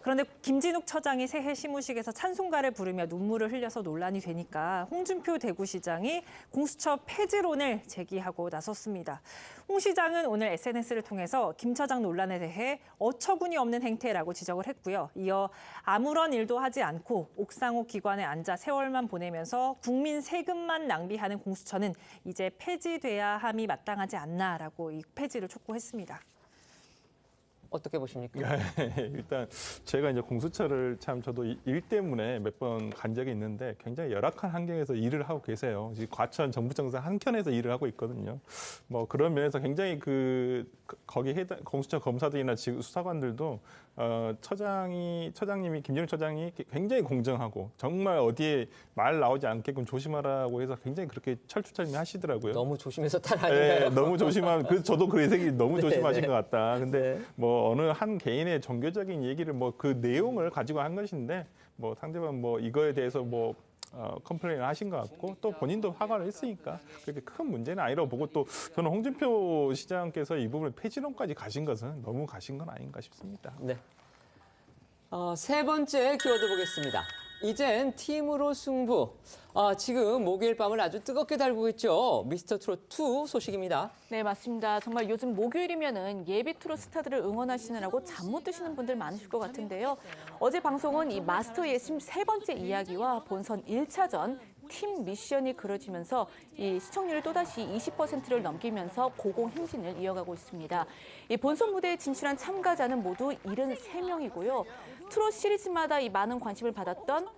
그런데 김진욱 처장이 새해 시무식에서 찬송가를 부르며 눈물을 흘려서 논란이 되니까 홍준표 대구시장이 공수처 폐지론을 제기하고 나섰습니다. 홍 시장은 오늘 SNS를 통해서 김 처장 논란에 대해 어처구니 없는 행태라고 지적을 했고요. 이어 아무런 일도 하지 않고 옥상옥 기관에 앉아 세월만 보내면서 국민 세금만 낭비하는 공수처는 이제 폐지돼야 함이 마땅하지 않나라고 이 폐지를 촉구했습니다. 어떻게 보십니까? 일단 제가 이제 공수처를 참 저도 일 때문에 몇 번 간 적이 있는데 굉장히 열악한 환경에서 일을 하고 계세요. 지금 과천 정부청사 한켠에서 일을 하고 있거든요. 뭐 그런 면에서 굉장히 거기 해당 공수처 검사들이나 지금 수사관들도 처장님이 김정일 처장이 굉장히 공정하고 정말 어디에 말 나오지 않게끔 조심하라고 해서 굉장히 그렇게 철두철미하시더라고요. 너무 조심해서 탈 아닌가요? 네, 너무 저도 그 생각이 너무 조심하신 네. 것 같다. 근데 뭐 어느 한 개인의 종교적인 얘기를 뭐 그 내용을 가지고 한 것인데 뭐 상대방 뭐 이거에 대해서 뭐 컴플레인을 하신 것 같고 또 본인도 사과를 했으니까 그렇게 큰 문제는 아니라고 보고 또 저는 홍준표 시장께서 이 부분을 폐지론까지 가신 것은 너무 가신 건 아닌가 싶습니다. 네. 세 번째 키워드 보겠습니다. 이젠 팀으로 승부. 지금 목요일 밤을 아주 뜨겁게 달구고 있죠. 미스터 트롯 2 소식입니다. 네, 맞습니다. 정말 요즘 목요일이면은 예비 트롯 스타들을 응원하시느라고 잠 못 드시는 분들 많으실 것 같은데요. 어제 방송은 이 마스터 예심 세 번째 이야기와 본선 1차전 팀 미션이 그려지면서 이 시청률이 또다시 20%를 넘기면서 고공행진을 이어가고 있습니다. 이 본선 무대에 진출한 참가자는 모두 73명이고요. 트롯 시리즈마다 이 많은 관심을 받았던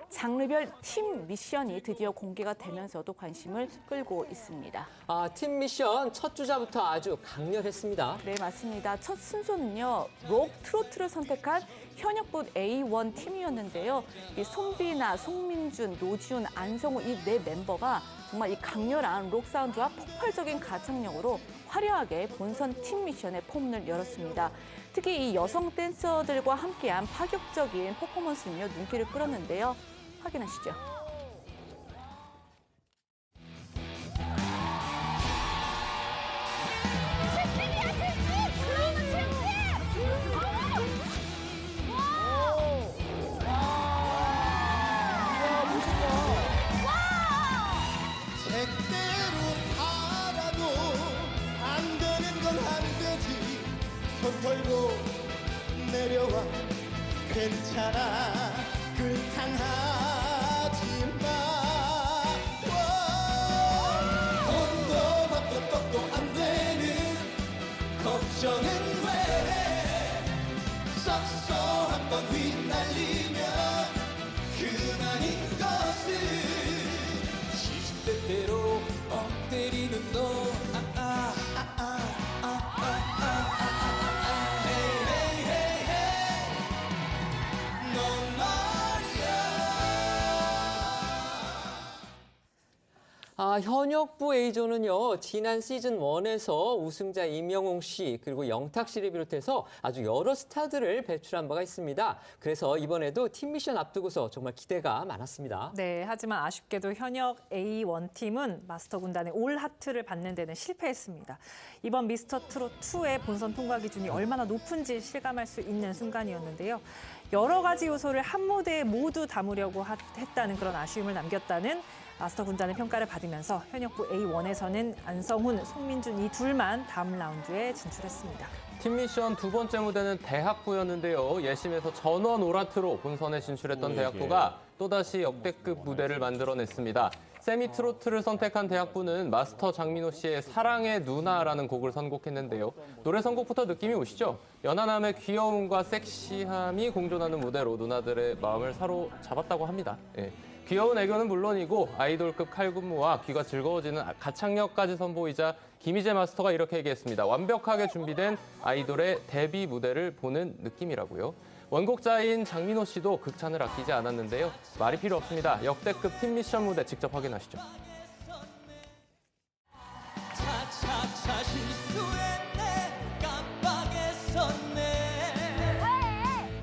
장르별 팀 미션이 드디어 공개가 되면서도 관심을 끌고 있습니다. 팀 미션 첫 주자부터 아주 강렬했습니다. 네, 맞습니다. 첫 순서는요, 록 트로트를 선택한 현역부 A1 팀이었는데요. 이 손비나 송민준, 노지훈, 안성우 이 네 멤버가 정말 이 강렬한 록 사운드와 폭발적인 가창력으로 화려하게 본선 팀 미션의 포문을 열었습니다. 특히 이 여성 댄서들과 함께한 파격적인 퍼포먼스는요, 눈길을 끌었는데요. 확인하시죠. 색대로 살아도 안 되는 건 안 되지. 손 털고 내려와 괜찮아 불탕하지 마. 돈도 밥도 떡도 안 되는 걱정은 왜 썩소 한번 휘날리면 그만인 것을 70대대로 엎드리는 너 현역부 A조는요, 지난 시즌 1에서 우승자 임영웅 씨 그리고 영탁 씨를 비롯해서 아주 여러 스타들을 배출한 바가 있습니다. 그래서 이번에도 팀 미션 앞두고서 정말 기대가 많았습니다. 네, 하지만 아쉽게도 현역 A1 팀은 마스터 군단의 올 하트를 받는 데는 실패했습니다. 이번 미스터 트롯 2의 본선 통과 기준이 얼마나 높은지 실감할 수 있는 순간이었는데요. 여러 가지 요소를 한 무대에 모두 담으려고 했다는 그런 아쉬움을 남겼다는 마스터 군단의 평가를 받으면서 현역부 A1에서는 안성훈, 송민준 이 둘만 다음 라운드에 진출했습니다. 팀 미션 두 번째 무대는 대학부였는데요. 예심에서 전원 오라트로 본선에 진출했던 대학부가 또다시 역대급 무대를 만들어냈습니다. 세미 트로트를 선택한 대학부는 마스터 장민호 씨의 사랑의 누나라는 곡을 선곡했는데요. 노래 선곡부터 느낌이 오시죠? 연하남의 귀여움과 섹시함이 공존하는 무대로 누나들의 마음을 사로잡았다고 합니다. 예. 귀여운 애교는 물론이고 아이돌급 칼군무와 귀가 즐거워지는 가창력까지 선보이자 김희재 마스터가 이렇게 얘기했습니다. 완벽하게 준비된 아이돌의 데뷔 무대를 보는 느낌이라고요. 원곡자인 장민호 씨도 극찬을 아끼지 않았는데요. 말이 필요 없습니다. 역대급 팀 미션 무대 직접 확인하시죠. 차차차 실수했네 깜빡했었네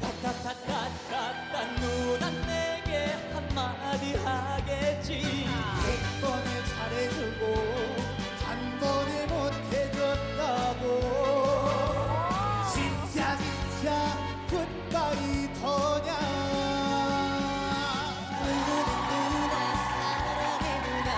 타타타타타타 누나 내게 한마디 하겠지 100번을 잘해주고 한 번에 못해줬다고 진짜 굿바이 더냐 누나 사랑해 누나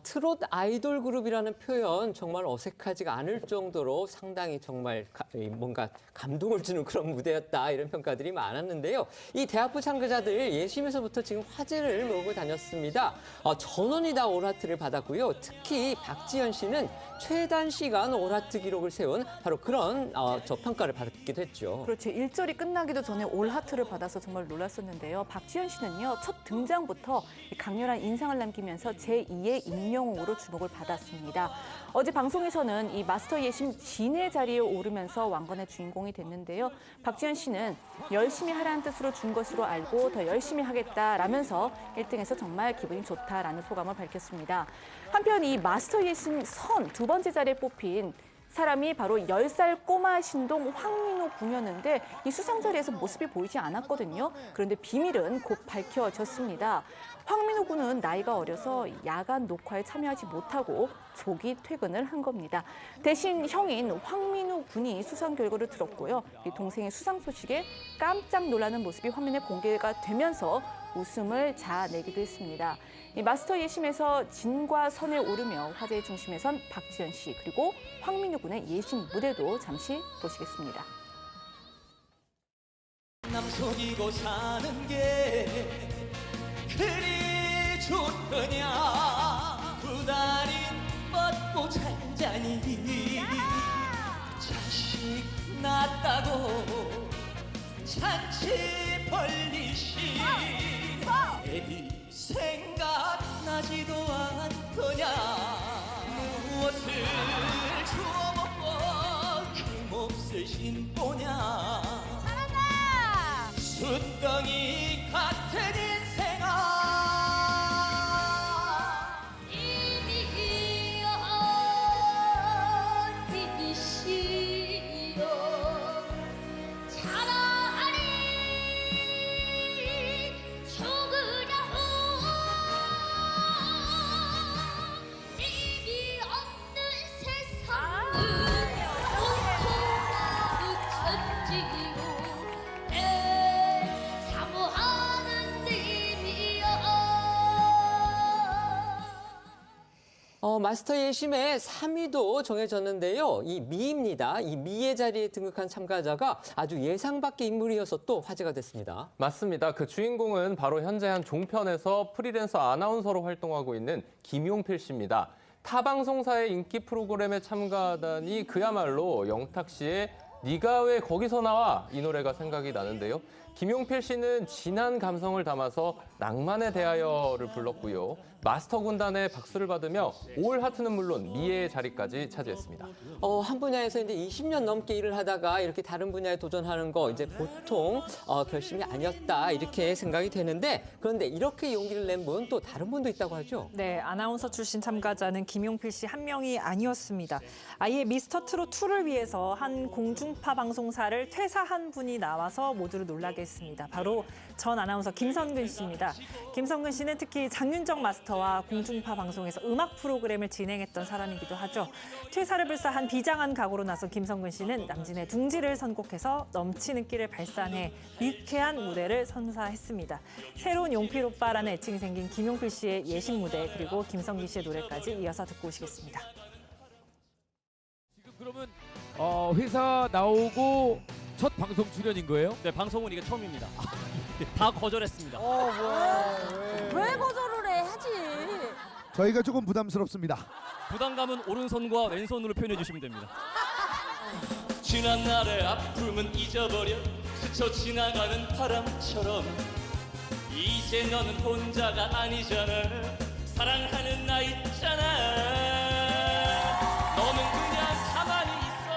트롯 아이돌 그룹이라는 표현 정말 어색하지가 않을 정도로 상당히 정말 뭔가 감동을 주는 그런 무대였다 이런 평가들이 많았는데요. 이 대학부 참가자들 예심에서부터 지금 화제를 몰고 다녔습니다. 전원이 다 올하트를 받았고요. 특히 박지현 씨는 최단 시간 올하트 기록을 세운 바로 그런 평가를 받기도 했죠. 그렇죠. 일절이 끝나기도 전에 올하트를 받아서 정말 놀랐었는데요. 박지현 씨는요, 첫 등장부터 강렬한 인상을 남기면서 제2의 임영웅으로 주목을 받았습니다. 어제 방송에서는 이 마스터 예심 진의 자리에 오르면서 왕관의 주인공이 됐는데요. 박지현 씨는 열심히 하라는 뜻으로 준 것으로 알고 더 열심히 하겠다라면서 1등에서 정말 기분이 좋다라는 소감을 밝혔습니다. 한편 이 마스터 예심 선 두 번째 자리에 뽑힌 사람이 바로 10살 꼬마 신동 황민호 군이었는데 이 수상 자리에서 모습이 보이지 않았거든요. 그런데 비밀은 곧 밝혀졌습니다. 황민호 군은 나이가 어려서 야간 녹화에 참여하지 못하고 조기 퇴근을 한 겁니다. 대신 형인 황민호 군이 수상 결과를 들었고요. 이 동생의 수상 소식에 깜짝 놀라는 모습이 화면에 공개가 되면서 웃음을 자아내기도 했습니다. 이 마스터 예심에서 진과 선에 오르며 화제의 중심에 선 박지현 씨 그리고 황민호 군의 예심 무대도 잠시 보시겠습니다. 남속이고 사는 게 그리 좋더냐 구다린 뻗고 잔잔히 자식 낳았다고 잔치 벌리시 애비 생각나지도 않더냐 무엇을 주워먹고 힘없을 신보냐 숫덩이 같은 인생아 이미 어디니 시여 차라리 죽으라고 이미 없는 세상을 온통하고 천지요 마스터 예심의 3위도 정해졌는데요. 이 미입니다. 이 미의 자리에 등극한 참가자가 아주 예상 밖의 인물이어서 또 화제가 됐습니다. 맞습니다. 그 주인공은 바로 현재 한 종편에서 프리랜서 아나운서로 활동하고 있는 김용필 씨입니다. 타 방송사의 인기 프로그램에 참가하다니 그야말로 영탁 씨의 네가 왜 거기서 나와? 이 노래가 생각이 나는데요. 김용필 씨는 진한 감성을 담아서 낭만에 대하여를 불렀고요. 마스터 군단의 박수를 받으며 올 하트는 물론 미의 자리까지 차지했습니다. 한 분야에서 이제 20년 넘게 일을 하다가 이렇게 다른 분야에 도전하는 거 이제 보통 결심이 아니었다 이렇게 생각이 되는데 그런데 이렇게 용기를 낸 분 또 다른 분도 있다고 하죠. 네, 아나운서 출신 참가자는 김용필 씨 한 명이 아니었습니다. 아예 미스터 트롯 2를 위해서 한 공중파 방송사를 퇴사한 분이 나와서 모두를 놀라게 했습니다. 바로 전 아나운서 김성근 씨입니다. 김성근 씨는 특히 장윤정 마스터와 공중파 방송에서 음악 프로그램을 진행했던 사람이기도 하죠. 퇴사를 불사한 비장한 각오로 나선 김성근 씨는 남진의 둥지를 선곡해서 넘치는 끼를 발산해 유쾌한 무대를 선사했습니다. 새로운 용필 오빠라는 애칭이 생긴 김용필 씨의 예심 무대 그리고 김성기 씨의 노래까지 이어서 듣고 오시겠습니다. 지금 그러면 회사 나오고 첫 방송 출연인 거예요? 네, 방송은 이게 처음입니다. 다 거절했습니다. 왜 거절을 해? 하지. 저희가 조금 부담스럽습니다. 부담감은 오른손과 왼손으로 표현해 주시면 됩니다. 지난 날의 아픔은 잊어버려 스쳐 지나가는 바람처럼 이제 너는 혼자가 아니잖아 사랑하는 나 있잖아 너는 그냥 가만히 있어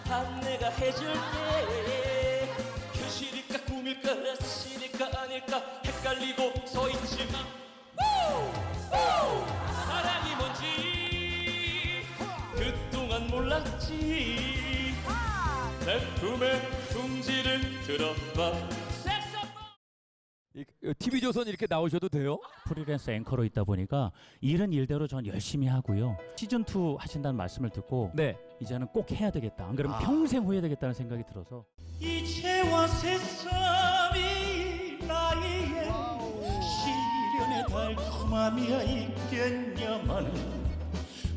다 내가 해줄게 현실일까 꿈일까 라실일까 아닐까 헷갈리고 서 있지만 사랑이 뭔지 그동안 몰랐지 내 품에 둥지를 들어봐 TV조선 이렇게 나오셔도 돼요? 프리랜서 앵커로 있다 보니까 일은 일대로 전 열심히 하고요. 시즌2 하신다는 말씀을 듣고 네. 이제는 꼭 해야 되겠다. 안 그러면 평생 후회되겠다는 생각이 들어서 이제와 새삼이 나의 시련의 달 정말 험함이야 있겠냐마는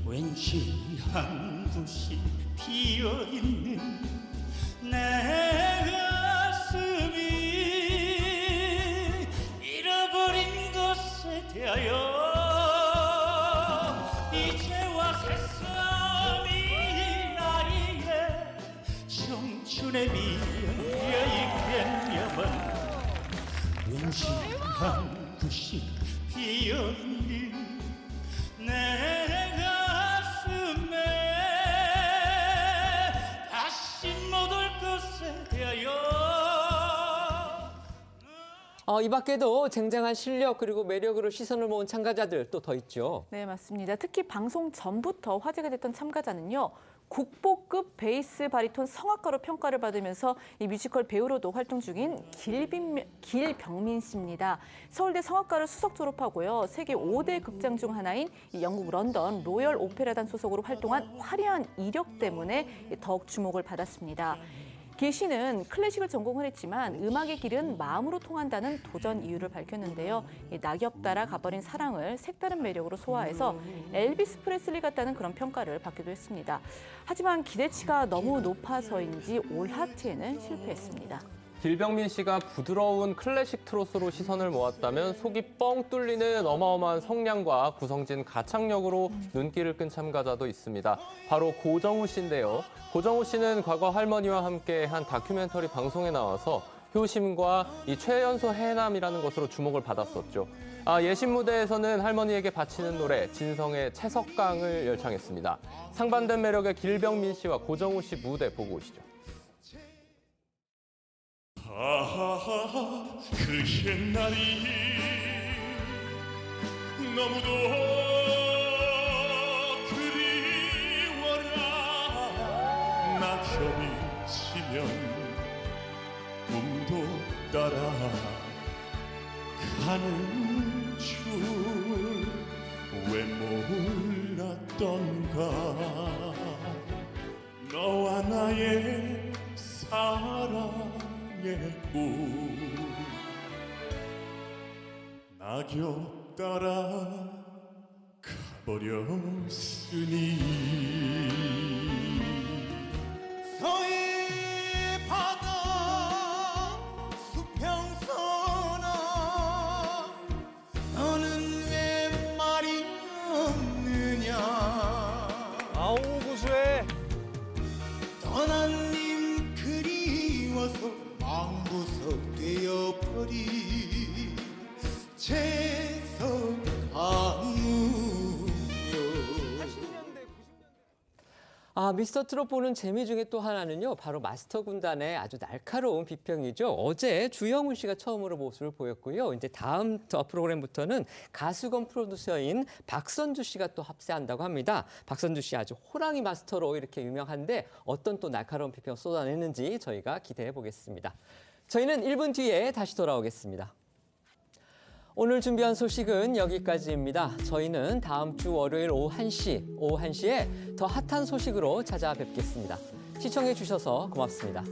왠지 한 곳이 비어있는 내 가슴이 잃어버린 것에 대하여 이제와 새삼이 나이에 청춘의 미래가 있겠냐만 왠지 한 곳이 비어있는 내 가슴에 다시 못 올 것에 대하여 이 밖에도 쟁쟁한 실력 그리고 매력으로 시선을 모은 참가자들 또 더 있죠. 네, 맞습니다. 특히 방송 전부터 화제가 됐던 참가자는요. 국보급 베이스 바리톤 성악가로 평가를 받으면서 이 뮤지컬 배우로도 활동 중인 길병민 씨입니다. 서울대 성악과를 수석 졸업하고요. 세계 5대 극장 중 하나인 영국 런던 로열 오페라단 소속으로 활동한 화려한 이력 때문에 더욱 주목을 받았습니다. 길 씨는 클래식을 전공을 했지만 음악의 길은 마음으로 통한다는 도전 이유를 밝혔는데요. 낙엽 따라 가버린 사랑을 색다른 매력으로 소화해서 엘비스 프레슬리 같다는 그런 평가를 받기도 했습니다. 하지만 기대치가 너무 높아서인지 올 하트에는 실패했습니다. 길병민 씨가 부드러운 클래식 트로트로 시선을 모았다면 속이 뻥 뚫리는 어마어마한 성량과 구성진 가창력으로 눈길을 끈 참가자도 있습니다. 바로 고정우 씨인데요. 고정우 씨는 과거 할머니와 함께 한 다큐멘터리 방송에 나와서 효심과 이 최연소 해남이라는 것으로 주목을 받았었죠. 예심 무대에서는 할머니에게 바치는 노래 진성의 채석강을 열창했습니다. 상반된 매력의 길병민 씨와 고정우 씨 무대 보고 오시죠. 그 옛날이 너무도 그리워라 낙엽이 지면 꿈도 따라 가는 줄 왜 몰랐던가 너와 나의 사랑 낙엽 따라 가버렸으니 서해 바다 수평선아 너는 왜 말이 없느냐 아우 구수해 떠난 님 그리워서 방구석 되어버린 채석강우여. 미스터 트롯 보는 재미 중에 또 하나는요. 바로 마스터 군단의 아주 날카로운 비평이죠. 어제 주영훈 씨가 처음으로 모습을 보였고요. 이제 다음 프로그램부터는 가수검 프로듀서인 박선주 씨가 또 합세한다고 합니다. 박선주 씨 아주 호랑이 마스터로 이렇게 유명한데 어떤 또 날카로운 비평 쏟아내는지 저희가 기대해 보겠습니다. 저희는 1분 뒤에 다시 돌아오겠습니다. 오늘 준비한 소식은 여기까지입니다. 저희는 다음 주 월요일 오후 1시에 더 핫한 소식으로 찾아뵙겠습니다. 시청해 주셔서 고맙습니다.